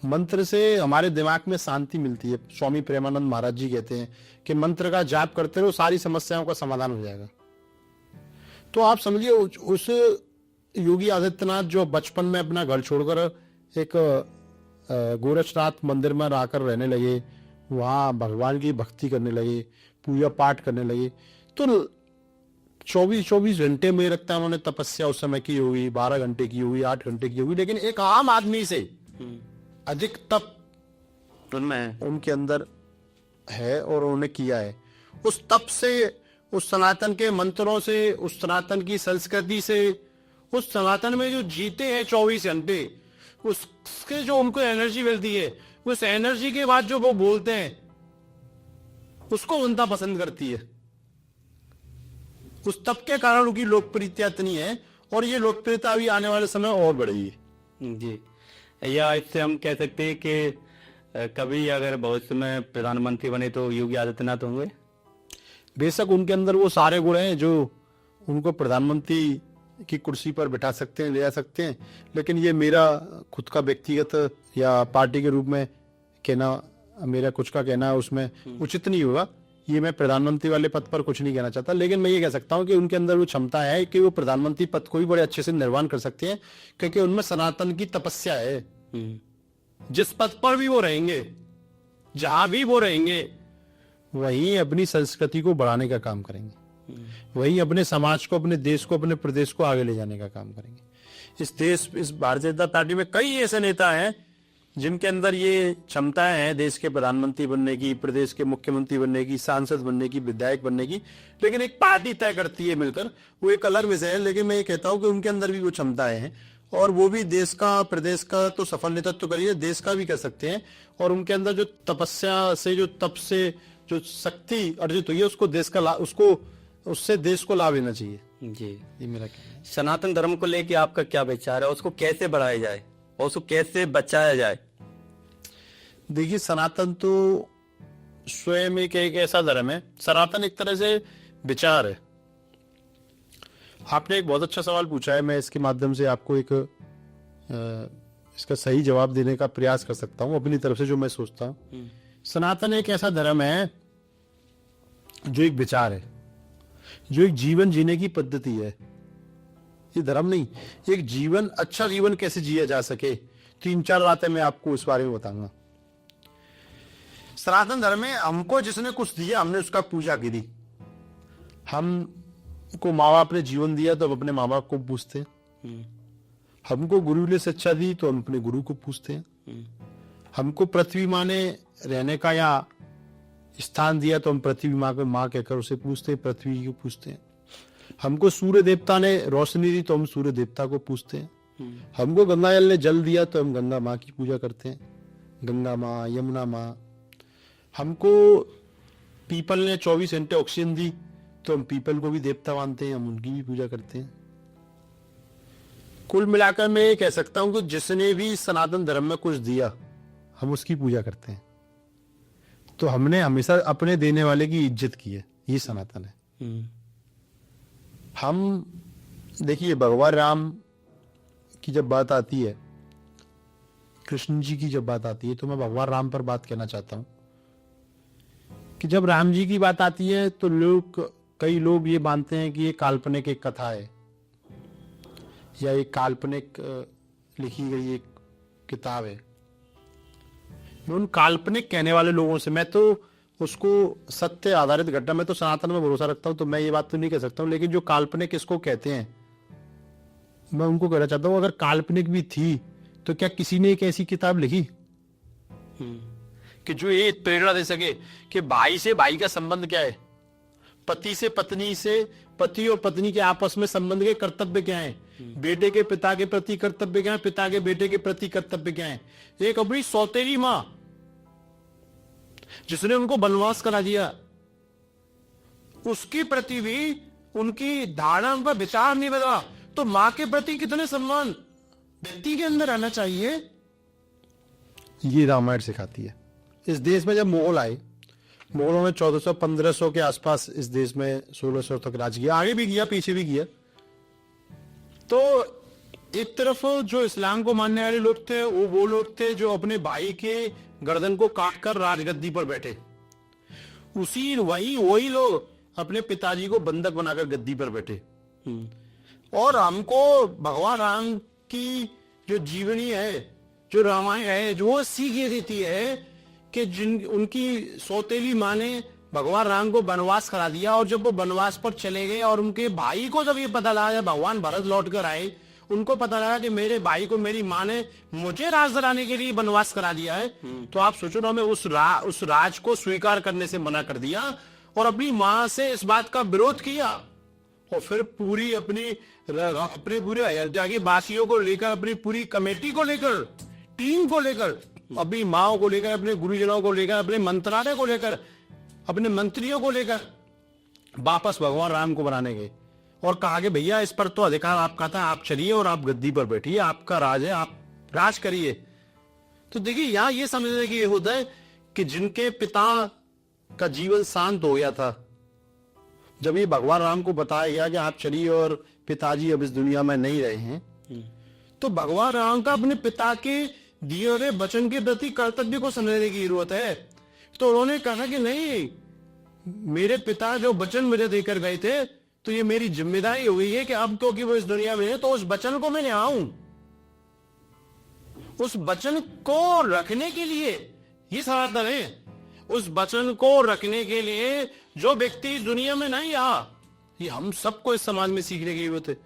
Speaker 2: मंत्र से हमारे दिमाग में शांति मिलती है। स्वामी प्रेमानंद महाराज जी कहते हैं कि मंत्र का जाप करते रहो, सारी समस्याओं का समाधान हो जाएगा। तो आप समझिए, उस योगी आदित्यनाथ जो बचपन में अपना घर छोड़कर एक गोरक्षनाथ मंदिर में आकर रहने लगे, वहां भगवान की भक्ति करने लगे, पूजा पाठ करने लगे, तो 24 घंटे में रखता है उन्होंने तपस्या उस समय की होगी, 12 घंटे की होगी, 8 घंटे की होगी, लेकिन एक आम आदमी से अधिक तप उनमें उनके अंदर है और उन्होंने किया है। उस तप से, उस सनातन के मंत्रों से, उस सनातन की संस्कृति से, उस सनातन में जो जीते हैं 24 घंटे, उसके जो उनको एनर्जी मिलती है, उस एनर्जी के बाद जो वो बोलते हैं उसको जनता पसंद करती है। उस तप के कारण उनकी लोकप्रियता इतनी है, और ये लोकप्रियता भी आने वाले समय और बढ़ेगी।
Speaker 1: जी, या इससे हम कह सकते हैं कि कभी अगर भविष्य में प्रधानमंत्री बने तो योगी आदित्यनाथ होंगे।
Speaker 2: बेशक उनके अंदर वो सारे गुण हैं जो उनको प्रधानमंत्री की कुर्सी पर बिठा सकते हैं, ले आ सकते हैं, लेकिन ये मेरा खुद का व्यक्तिगत या पार्टी के रूप में कहना, मेरा कुछ का कहना उसमें उचित नहीं होगा। ये मैं प्रधानमंत्री वाले पद पर कुछ नहीं कहना चाहता, लेकिन मैं ये कह सकता हूँ कि उनके अंदर वो क्षमता है कि वो प्रधानमंत्री पद को भी बड़े अच्छे से निर्वहन कर सकते हैं, क्योंकि उनमें सनातन की तपस्या है। जिस पद पर भी वो रहेंगे, जहां भी वो रहेंगे, वहीं अपनी संस्कृति को बढ़ाने का काम करेंगे, वहीं अपने समाज को, अपने देश को, अपने प्रदेश को आगे ले जाने का काम करेंगे। इस भारतीय जनता पार्टी में कई ऐसे नेता हैं जिनके अंदर ये क्षमताएं हैं देश के प्रधानमंत्री बनने की, प्रदेश के मुख्यमंत्री बनने की, सांसद बनने की, विधायक बनने की, लेकिन एक पार्टी तय करती है मिलकर, वो एक अलग विषय है। लेकिन मैं ये कहता हूं कि उनके अंदर भी वो क्षमताएं हैं, और वो भी देश का, प्रदेश का तो सफल नेतृत्व करिए, देश का भी कर सकते हैं। और उनके अंदर जो तपस्या से, जो तप से जो शक्ति अर्जित हुई है, उसको देश का उसको, उससे देश को लाभ लेना चाहिए।
Speaker 1: जी,
Speaker 2: ये मेरा कहना है।
Speaker 1: सनातन धर्म को लेके आपका क्या विचार है? उसको कैसे बढ़ाया जाए और उसको कैसे बचाया जाए?
Speaker 2: देखिए, सनातन तो स्वयं एक ऐसा धर्म है, सनातन एक तरह से विचार है। आपने एक बहुत अच्छा सवाल पूछा है, मैं इसके माध्यम से आपको एक इसका सही जवाब देने का प्रयास कर सकता हूं अपनी तरफ से, जो मैं सोचता हूं। सनातन एक ऐसा धर्म है जो एक विचार है, जो एक जीवन जीने की पद्धति है। ये धर्म नहीं, एक जीवन, अच्छा जीवन कैसे जिया जा सके, 3-4 बातें मैं आपको इस बारे में बताऊंगा। सनातन धर्म में हमको जिसने कुछ दिया, हमने उसका पूजा की। हमको माँ बाप ने जीवन दिया तो हम अपने माँ बाप को पूछते हैं। हमको गुरु ने शिक्षा दी तो हम अपने गुरु को पूछते हैं। हमको पृथ्वी माँ ने रहने का या स्थान दिया तो हम पृथ्वी माँ को माँ कहकर उसे पूछते हैं, पृथ्वी को पूछते हैं। हमको सूर्य देवता ने रोशनी दी तो हम सूर्य देवता को पूछते हैं। हमको गंगा जल ने जल दिया तो हम गंगा माँ की पूजा करते हैं, गंगा माँ, यमुना माँ। हमको पीपल ने 24 घंटे ऑक्सीजन दी तो हम पीपल को भी देवता मानते हैं, हम उनकी भी पूजा करते हैं। कुल मिलाकर मैं ये कह सकता हूं कि जिसने भी सनातन धर्म में कुछ दिया, हम उसकी पूजा करते हैं। तो हमने हमेशा अपने देने वाले की इज्जत की है, ये सनातन है। हम देखिए, भगवान राम की जब बात आती है, कृष्ण जी की जब बात आती है, तो मैं भगवान राम पर बात कहना चाहता हूं कि जब राम जी की बात आती है तो लोग कई लोग ये मानते हैं कि ये काल्पनिक एक कथा है या एक काल्पनिक लिखी गई एक किताब है। मैं उन काल्पनिक कहने वाले लोगों से, मैं तो उसको सत्य आधारित घटना, मैं तो सनातन में भरोसा रखता हूं, तो मैं ये बात तो नहीं कह सकता हूं, लेकिन जो काल्पनिक इसको कहते हैं, मैं उनको कहना चाहता हूं, अगर काल्पनिक भी थी तो क्या किसी ने एक ऐसी किताब लिखी कि जो ये प्रेरणा दे सके कि भाई से भाई का संबंध क्या है, पति से पत्नी से, पति और पत्नी के आपस में संबंध के कर्तव्य क्या है, बेटे के पिता के प्रति कर्तव्य क्या है, पिता के बेटे के प्रति कर्तव्य क्या है। एक अपनी सौतेली मां जिसने उनको वनवास करा दिया, उसके प्रति भी उनकी धारणा, उनका विचार नहीं बदला, तो मां के प्रति कितने सम्मान व्यक्ति के अंदर आना चाहिए, ये रामायण सिखाती है। इस देश में जब मुगल आए, मुगलों ने 1400-1500 के आसपास इस देश में 1600 तक राज किया, आगे भी किया पीछे भी किया। तो एक तरफ जो इस्लाम को मानने वाले लोग थे वो लोग थे जो अपने भाई के गर्दन को काटकर राजगद्दी पर बैठे, वही लोग अपने पिताजी को बंधक बनाकर गद्दी पर बैठे। और हमको भगवान राम की जो जीवनी है, जो रामायण है, जो वो सीख ये देती है कि जिन उनकी सौतेली माँ ने भगवान राम को वनवास करा दिया, और जब वो वनवास पर चले गए और उनके भाई को जब ये पता लगा, भगवान भरत लौट कर आए, उनको पता लगा कि मेरे भाई को मेरी माँ ने मुझे राज दिलाने के लिए वनवास करा दिया है, तो आप सोचो ना, मैं उस राज को स्वीकार करने से मना कर दिया और अपनी माँ से इस बात का विरोध किया। और फिर अपने पूरे अयोध्या के वासियों को लेकर, अपनी पूरी कमेटी को लेकर, टीम को लेकर, अपनी माओ को लेकर, अपने गुरुजनों को लेकर, अपने मंत्रालय को लेकर, अपने मंत्रियों को लेकर वापस भगवान राम को बनाने गए और कहा कि भैया इस पर तो अधिकार आपका था, आप चलिए और आप गद्दी पर बैठिए, आपका राज है, आप राज करिए। तो देखिए यहाँ ये समझने की ये होता है कि जिनके पिता का जीवन शांत हो गया था, जब ये भगवान राम को बताया गया कि आप चलिए और पिताजी अब इस दुनिया में नहीं रहे हैं, तो भगवान राम का अपने पिता के दिए हुए वचन के प्रति कर्तव्य को समझने की जरूरत है। तो उन्होंने कहा कि नहीं, मेरे पिता जो वचन मुझे देकर गए थे, तो ये मेरी जिम्मेदारी हुई है कि अब क्योंकि वो इस दुनिया में है तो उस वचन को मैं निभाऊं। उस वचन को रखने के लिए ये सनातन है, उस वचन को रखने के लिए जो व्यक्ति इस दुनिया में नहीं आ, ये हम सबको इस समाज में सीखने की जरूरत है।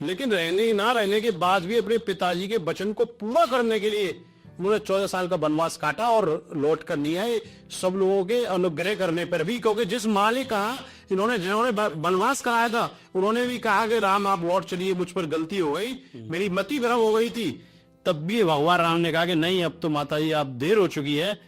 Speaker 2: लेकिन रहने के बाद भी अपने पिताजी के वचन को पूरा करने के लिए उन्होंने 14 साल का वनवास काटा और लौट कर नहीं आए, सब लोगों के अनुग्रह करने पर भी। क्योंकि जिस माँ ने कहा, जिन्होंने वनवास कराया था, उन्होंने भी कहा कि राम आप लौट चलिए, मुझ पर गलती हो गई, मेरी मति भ्रम हो गई थी। तब भी भगवान राम ने कहा कि नहीं, अब तो माता जी आप देर हो चुकी है,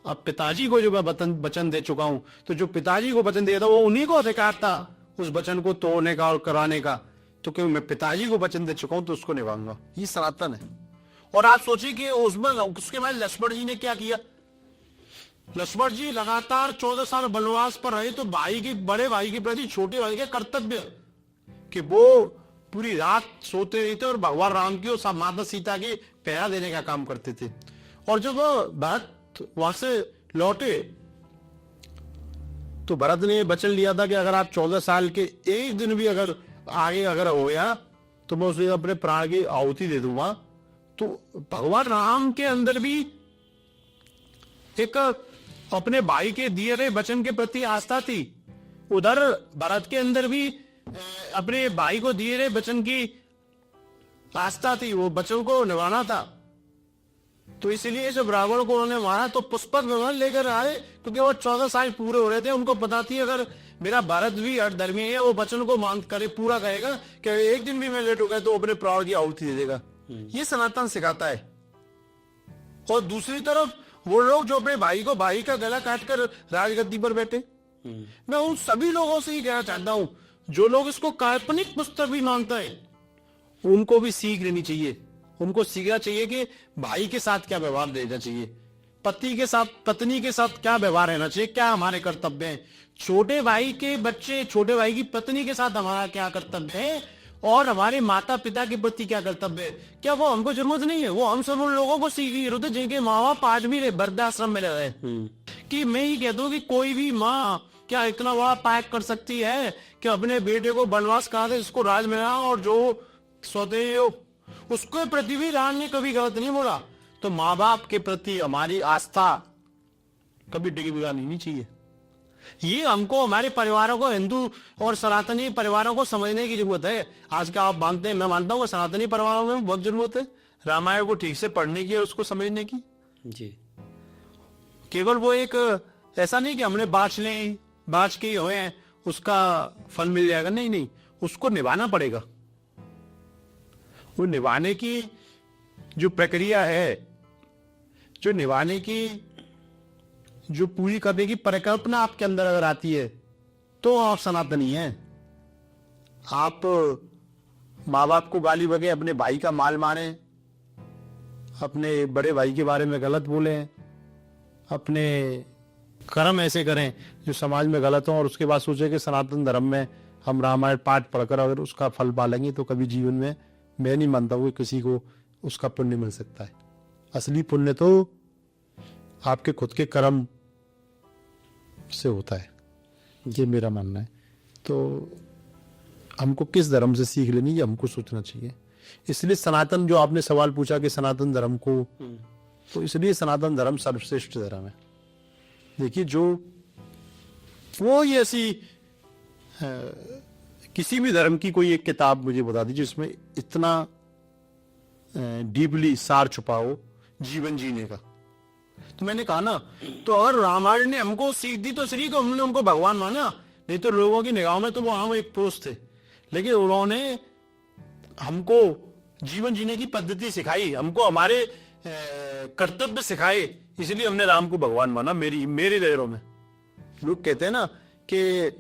Speaker 2: अब पिताजी को जो मैं वचन दे चुका हूं, तो जो पिताजी को वचन दिया था वो उन्हीं को अधिकार था उस वचन को तोड़ने का और कराने का। तो क्योंकि मैं पिताजी को वचन दे चुका हूं तो उसको निभाऊंगा, ये सनातन है। और आप सोचिए कि उसके बाद लक्ष्मण जी ने क्या किया। लक्ष्मण जी लगातार 14 साल वनवास पर रहे, तो बड़े भाई के प्रति छोटे भाई के कर्तव्य कि वो पूरी रात सोते रहते और भगवान राम की और माता सीता के पहरा देने का काम करते थे। और जब भरत वहां से लौटे तो भरत ने वचन लिया था कि अगर आप 14 साल के एक दिन भी अगर आगे हो गया तो मैं उसे अपने प्राण की आहुति दे दूंगा। तो भगवान राम के अंदर भी एक अपने भाई के दिए गए वचन के प्रति आस्था थी, उधर भरत के अंदर भी अपने भाई को दिए गए वचन की आस्था थी, वो वचन को निभाना था। तो इसलिए जब रावण को उन्होंने मारा तो पुष्पक विमान लेकर आए, क्योंकि वो 14 साल पूरे हो रहे थे। उनको पता थी अगर मेरा भारत भी हठधर्मी है, वो वचन को मान करे पूरा करेगा कि एक दिन भी मैं लेट हो गया तो अपने प्राण की आहुति दे देगा। ये सनातन सिखाता है। और दूसरी तरफ वो लोग जो अपने भाई का गला काटकर राजगद्दी पर बैठे, मैं उन सभी लोगों से ही कहना चाहता हूं जो लोग इसको काल्पनिक पुस्तक भी मानता है, उनको भी सीख लेनी चाहिए। उनको सीखना चाहिए कि भाई के साथ क्या व्यवहार देना चाहिए, पति के साथ, पत्नी के साथ क्या व्यवहार रहना चाहिए, क्या हमारे कर्तव्य हैं, छोटे भाई के बच्चे, छोटे भाई की पत्नी के साथ हमारा क्या कर्तव्य है, और हमारे माता पिता के प्रति क्या कर्तव्य है। क्या वो हमको जरूरत नहीं है? वो हम सब उन लोगों को सीख जरूरत है जिनके माँ बाप आज भी वृद्धाश्रम में रहे। कि मैं ही कह दूं कि कोई भी माँ
Speaker 3: क्या इतना बड़ा पाप कर सकती है कि अपने बेटे को वनवास कहा था, इसको राज मिला, और जो सौतेले हो उसके प्रति भी राम ने कभी गलत नहीं बोला। तो माँ बाप के प्रति हमारी आस्था कभी डिगमिगानी नहीं चाहिए। ये हमको, हमारे परिवारों को, हिंदू और सनातनी परिवारों को समझने की जरूरत है। आज का आप मानते हैं, मैं मानता हूँ सनातनी परिवारों में बहुत जरूरत है रामायण को ठीक से पढ़ने की और उसको समझने की।
Speaker 1: जी।
Speaker 3: केवल वो एक ऐसा नहीं कि हमने बाँच के हुए हैं उसका फल मिल जाएगा, नहीं नहीं, उसको निभाना पड़ेगा। वो निभाने की जो प्रक्रिया है, जो निभाने की जो पूरी करने की परिकल्पना आपके अंदर अगर आती है तो आप सनातनी हैं। आप माँ बाप को गाली बगे, अपने भाई का माल मारे, अपने बड़े भाई के बारे में गलत बोले, अपने कर्म ऐसे करें जो समाज में गलत हो, और उसके बाद सोचे कि सनातन धर्म में हम रामायण पाठ पढ़कर अगर उसका फल पालेंगे तो कभी जीवन में, मैं नहीं मानता हूँ किसी को उसका पुण्य मिल सकता है। असली पुण्य तो आपके खुद के कर्म से होता है, ये मेरा मानना है। तो हमको किस धर्म से सीख लेनी, ये हमको सोचना चाहिए। इसलिए सनातन, जो आपने सवाल पूछा कि सनातन धर्म को, तो इसलिए सनातन धर्म सर्वश्रेष्ठ धर्म है। देखिए, जो वो ये ऐसी किसी भी धर्म की कोई एक किताब मुझे बता दीजिए जिसमें इतना डीपली सार छुपा हो जीवन जीने का। तो मैंने कहा ना, तो अगर रामायण ने हमको सीख दी तो श्री को हमने उनको भगवान माना, नहीं तो लोगों की निगाहों में तो वो हम एक पुरुष थे। लेकिन उन्होंने हमको जीवन जीने की पद्धति सिखाई, हमको हमारे कर्तव्य सिखाए, इसलिए हमने राम को भगवान माना। मेरी नजरों में लोग कहते हैं ना कि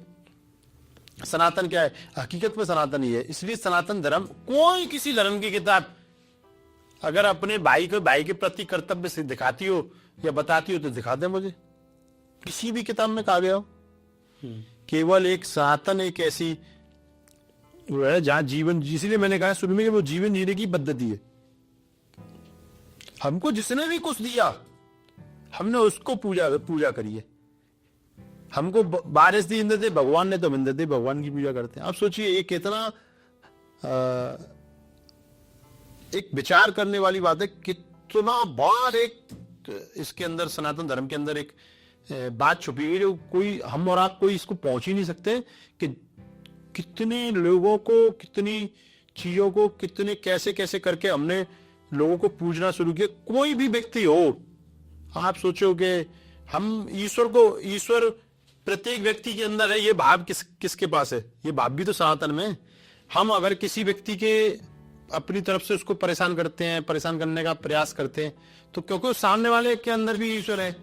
Speaker 3: सनातन क्या है, हकीकत में सनातन ही है। इसलिए सनातन धर्म, कोई किसी धर्म की किताब अगर अपने भाई के प्रति कर्तव्य से दिखाती हो या बताती हो तो दिखा दे मुझे, किसी भी किताब में कहा गया हो। केवल एक सनातन एक ऐसी वो है जहां जीवन, इसलिए मैंने कहा शुरू में कि वो जीवन जीने की पद्धति है। हमको जिसने भी कुछ दिया हमने उसको पूजा करी है। हमको बारिश दी इंद्र दे भगवान ने, तो इंद्र दे भगवान की पूजा करते हैं। आप सोचिए ये कितना एक विचार करने वाली बात है, कितना बार एक इसके अंदर सनातन धर्म के अंदर एक बात छुपी हुई जो कोई हम और आप कोई इसको पहुंच ही नहीं सकते कि कितने लोगों को, कितनी चीजों को, कितने कैसे कैसे करके हमने लोगों को पूजना शुरू किया। कोई भी व्यक्ति हो, आप सोचो कि हम ईश्वर प्रत्येक व्यक्ति के अंदर है, ये भाव किसके पास है? ये भाव भी तो सनातन में। हम अगर किसी व्यक्ति के अपनी तरफ से उसको परेशान करते हैं, परेशान करने का प्रयास करते हैं, तो क्योंकि सामने वाले के अंदर भी ईश्वर है,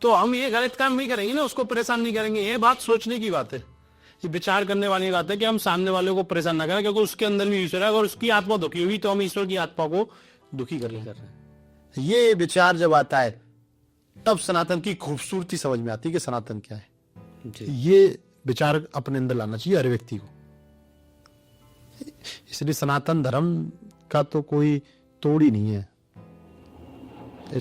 Speaker 3: तो हम ये गलत काम नहीं करेंगे ना, उसको परेशान नहीं करेंगे। ये बात सोचने की बात है, ये विचार करने वाली बात है कि हम सामने वाले को परेशान ना करें, क्योंकि उसके अंदर भी ईश्वर है। अगर उसकी आत्मा दुखी हुई तो हम ईश्वर की आत्मा को दुखी कर रहे हैं। ये विचार जब आता है तब सनातन की खूबसूरती समझ में आती है कि सनातन क्या है। ये विचार अपने अंदर लाना चाहिए हर व्यक्ति को। इसलिए सनातन धर्म का तो कोई तोड़ ही नहीं है,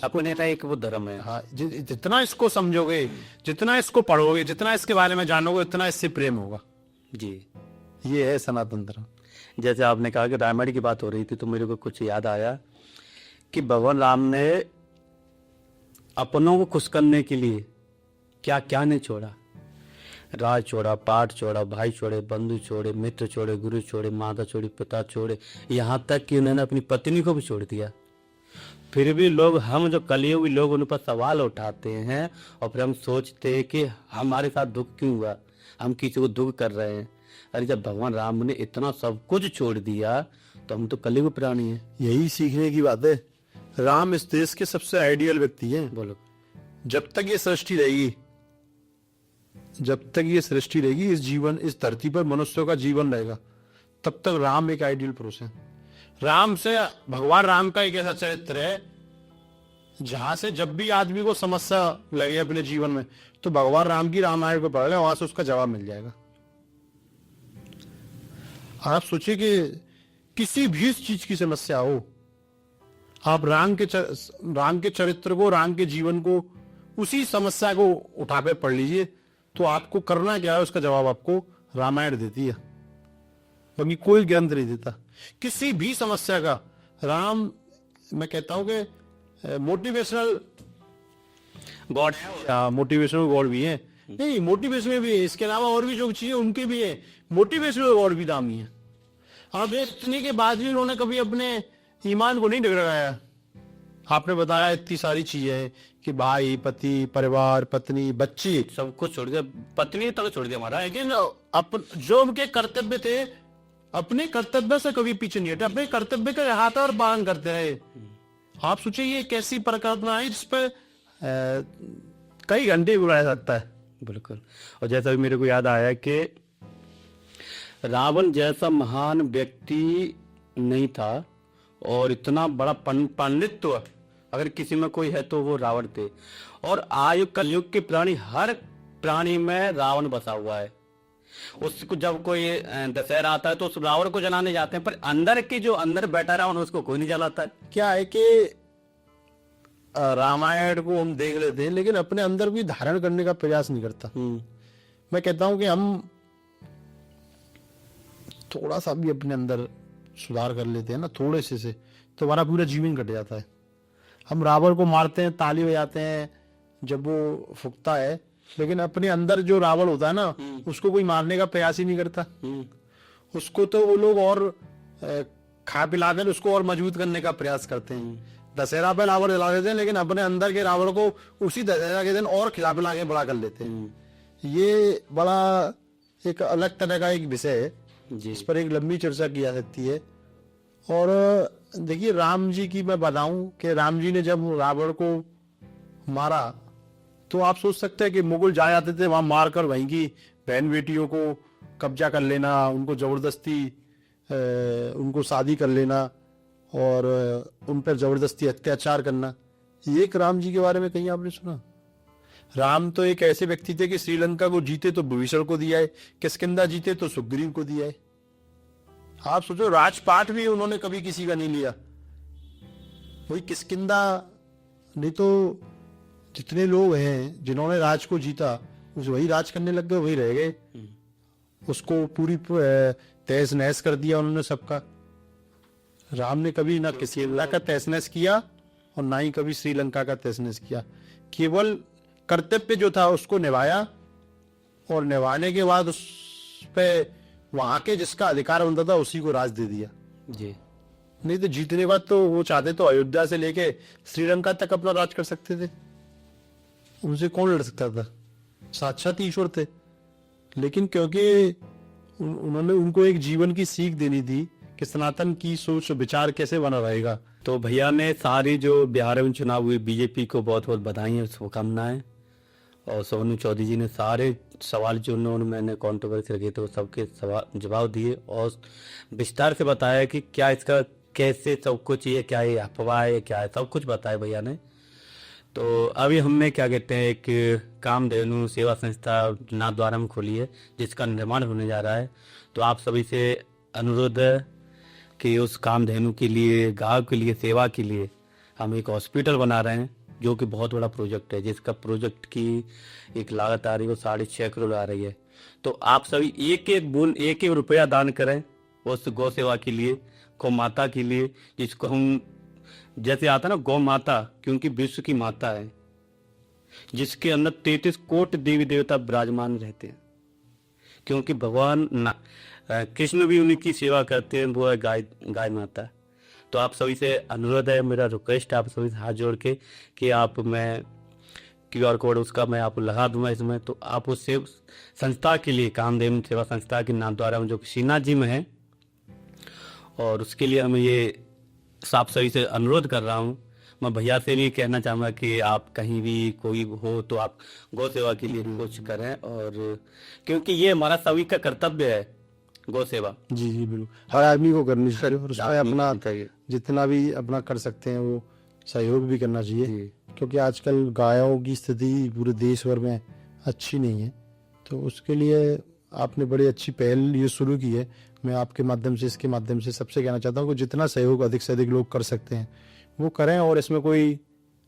Speaker 1: अपने का एक वो धर्म है।
Speaker 3: हाँ, जितना इसको समझोगे, जितना इसको पढ़ोगे, जितना इसके बारे में जानोगे, उतना इससे प्रेम होगा।
Speaker 1: जी,
Speaker 3: ये है सनातन धर्म।
Speaker 1: जैसे आपने कहा कि रामायण की बात हो रही थी, तो मेरे को कुछ याद आया कि भगवान राम ने अपनों को खुश करने के लिए क्या क्या नहीं छोड़ा। राज छोड़ा, पाठ छोड़ा, भाई छोड़े, बंधु छोड़े, मित्र छोड़े, गुरु छोड़े, माता छोड़ी, पिता छोड़े, यहाँ तक कि उन्होंने अपनी पत्नी को भी छोड़ दिया। फिर भी लोग, हम जो कलयुगी लोग, उन पर सवाल उठाते हैं और फिर हम सोचते हैं कि हमारे साथ दुख क्यों हुआ, हम किसी को दुख कर रहे हैं। अरे जब भगवान राम ने इतना सब कुछ छोड़ दिया तो हम तो कलयुग प्राणी हैं।
Speaker 3: यही सीखने की बात है। राम इस देश के सबसे आइडियल व्यक्ति हैं।
Speaker 1: बोलो,
Speaker 3: जब तक ये सृष्टि रहेगी, जब तक ये सृष्टि रहेगी, इस धरती पर मनुष्यों का जीवन रहेगा, तब तक राम एक आइडियल पुरुष है। राम से, भगवान राम का एक ऐसा चरित्र है जहां से जब भी आदमी को समस्या लगे अपने जीवन में, तो भगवान राम की रामायण को पढ़ ले, वहां से उसका जवाब मिल जाएगा। आप सोचिए कि किसी भी चीज की समस्या हो, आप राम के चरित्र को, राम के जीवन को, उसी समस्या को उठा पे पढ़ लीजिए,
Speaker 2: तो आपको करना क्या है उसका जवाब आपको रामायण देती है, बाकी कोई ग्रंथ नहीं देता। किसी भी समस्या का राम, मैं कहता हूं कि मोटिवेशनल
Speaker 1: गॉड है।
Speaker 2: मोटिवेशनल गॉड भी है, नहीं मोटिवेशनल भी है, इसके अलावा और भी जो चीजें उनके भी है, मोटिवेशनल गॉड भी नाम ही है। अब इतने के बाद भी उन्होंने कभी अपने ईमान को नहीं डगराया। आपने बताया इतनी सारी चीजें हैं कि भाई, पति, परिवार, पत्नी, बच्ची,
Speaker 1: सब कुछ छोड़ दिया, पत्नी तक छोड़ दिया हमारा।
Speaker 2: लेकिन जो उनके कर्तव्य थे, अपने कर्तव्य से कभी पीछे नहीं हटे, अपने कर्तव्य का हाथ और पालन करते रहे। आप सोचिए ये कैसी परिकल्पना है जिस पर कई घंटे बुलाया जाता है।
Speaker 1: बिल्कुल। और जैसा भी मेरे को याद आया कि रावण जैसा महान व्यक्ति नहीं था, और इतना बड़ा पांडित्य अगर किसी में कोई है तो वो रावण थे। और आयु कलयुग के प्राणी, हर प्राणी में रावण बसा हुआ है। उसको जब कोई दशहरा आता है तो उस रावण को जलाने जाते हैं, पर अंदर की जो अंदर बैठा रावण उसको कोई नहीं जलाता है।
Speaker 2: क्या है कि रामायण को हम देख लेते हैं लेकिन अपने अंदर भी धारण करने का प्रयास नहीं करता। मैं कहता हूं कि हम थोड़ा सा भी अपने अंदर सुधार कर लेते हैं ना, थोड़े से तो हमारा पूरा जीवन कट जाता है। हम रावण को मारते हैं, ताली बजाते हैं जब वो फूकता है, लेकिन अपने अंदर जो रावण होता है ना, उसको कोई मारने का प्रयास ही नहीं करता। उसको तो वो लोग और खा पिला दें, उसको और मजबूत करने का प्रयास करते हैं। दशहरा पे रावण जला देते हैं, लेकिन अपने अंदर के रावण को उसी दशहरा के दिन और खिला पिला के बड़ा कर लेते हैं। ये बड़ा एक अलग तरह का एक विषय है जिस पर एक लंबी चर्चा की जा सकती है। और देखिए, राम जी की मैं बताऊं कि राम जी ने जब रावण को मारा तो आप सोच सकते हैं कि मुगल जा जाते थे वहां मारकर वहीं की बहन बेटियों को कब्जा कर लेना, उनको जबरदस्ती उनको शादी कर लेना और उन पर जबरदस्ती अत्याचार करना। एक राम जी के बारे में कहीं आपने सुना? राम तो एक ऐसे व्यक्ति थे कि श्रीलंका को जीते तो विभीषण को दिया है, किष्किंधा जीते तो सुग्रीव को दिया है। आप सोचो, राजपाट भी उन्होंने कभी किसी का नहीं लिया। वही किष्किंधा, नहीं तो जितने लोग हैं जिन्होंने राज को जीता वही राज करने लग गए, वही रह गए। उसको पूरी तहस नहस कर दिया उन्होंने सबका। राम ने कभी ना किसी का तहस नहस किया और ना ही कभी श्रीलंका का तहस नहस किया। केवल कर्तव्य जो था उसको निभाया, और निभाने के बाद उस पे वहां के जिसका अधिकार बनता था उसी को राज दे दिया
Speaker 1: जी।
Speaker 2: नहीं तो जीतने के बाद तो वो चाहते तो अयोध्या से लेके श्रीलंका तक अपना राज कर सकते थे। उनसे कौन लड़ सकता था? साक्षात ईश्वर थे। लेकिन क्योंकि उन्होंने उनको एक जीवन की सीख देनी थी कि सनातन की सोच विचार कैसे बना रहेगा।
Speaker 1: तो भैया ने सारी जो बिहार में चुनाव हुए बीजेपी को बहुत बहुत बधाई है, शुभकामनाएं। और सोनू चौधरी जी ने सारे सवाल जो उन्होंने मैंने कंट्रोवर्सी रखे थे वो सबके सवाल जवाब दिए और विस्तार से बताया कि क्या इसका कैसे सब कुछ, ये क्या है अफवाह है, क्या है, सब कुछ बताया भैया ने। तो अभी हमने क्या कहते हैं एक कामधेनु सेवा संस्था नाथद्वारा में खोली है जिसका निर्माण होने जा रहा है। तो आप सभी से अनुरोध है कि उस कामधेनु के लिए, गांव के लिए, सेवा के लिए हम एक हॉस्पिटल बना रहे हैं जो कि बहुत बड़ा प्रोजेक्ट है, जिसका प्रोजेक्ट की एक लागत आ रही है वो 6.5 करोड़ आ रही है। तो आप सभी एक एक बूंद, एक एक रुपया दान करें उस गौ सेवा के लिए, गौ माता के लिए, जिसको हम जैसे आता ना गौ माता, क्योंकि विश्व की माता है जिसके अंदर 33 कोटि देवी देवता विराजमान रहते हैं। क्योंकि भगवान कृष्ण भी उनकी सेवा करते हैं, वो है गाय माता। तो आप सभी से अनुरोध है, मेरा रिक्वेस्ट है आप सभी से हाथ जोड़ के कि आप, मैं QR कोड उसका मैं आपको लगा दूंगा इसमें, तो आप उस संस्था के लिए, कामधेनु सेवा संस्था के नाम द्वारा जो श्रीनाथ जी में है, और उसके लिए मैं ये आप सभी से अनुरोध कर रहा हूँ। मैं भैया से भी कहना चाहूँगा कि आप कहीं भी कोई हो तो आप गौ सेवा के लिए कुछ करें, और क्योंकि ये हमारा सभी का कर्तव्य है गौ सेवा।
Speaker 2: जी जी बिल्कुल, हर आदमी को करनी चाहिए और उसमें अपना जितना भी अपना कर सकते हैं वो सहयोग भी करना चाहिए। क्योंकि आजकल गायों की स्थिति पूरे देश भर में अच्छी नहीं है, तो उसके लिए आपने बड़ी अच्छी पहल ये शुरू की है। मैं आपके माध्यम से, इसके माध्यम से सबसे कहना चाहता हूँ कि जितना सहयोग अधिक से अधिक लोग कर सकते हैं वो करें, और इसमें कोई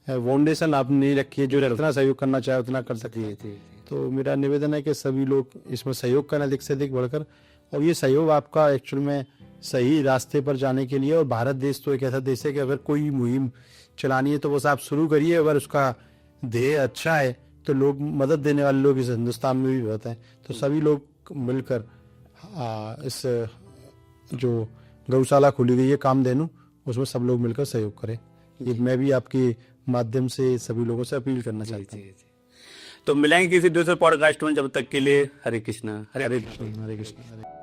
Speaker 2: फाउंडेशन आपने नहीं रखी है, जो जितना सहयोग करना चाहे उतना कर सकते हैं। तो मेरा निवेदन है कि सभी लोग इसमें सहयोग करना अधिक से अधिक बढ़कर, और ये सहयोग आपका एक्चुअल में सही रास्ते पर जाने के लिए। और भारत देश तो एक ऐसा देश है कि अगर कोई मुहिम चलानी है तो बस आप शुरू करिए, अगर उसका ध्येय अच्छा है तो लोग मदद देने वाले लोग इस हिंदुस्तान में भी बहुत हैं। तो सभी लोग मिलकर इस जो गौशाला खोली गई है कामधेनु, उसमें सब लोग मिलकर सहयोग करें। ये मैं भी आपके माध्यम से सभी लोगों से अपील करना चाहता हूँ।
Speaker 1: तो मिलेंगे किसी दूसरे पॉडकास्ट में, जब तक के लिए हरे कृष्णा।
Speaker 2: हरे कृष्ण हरे कृष्ण।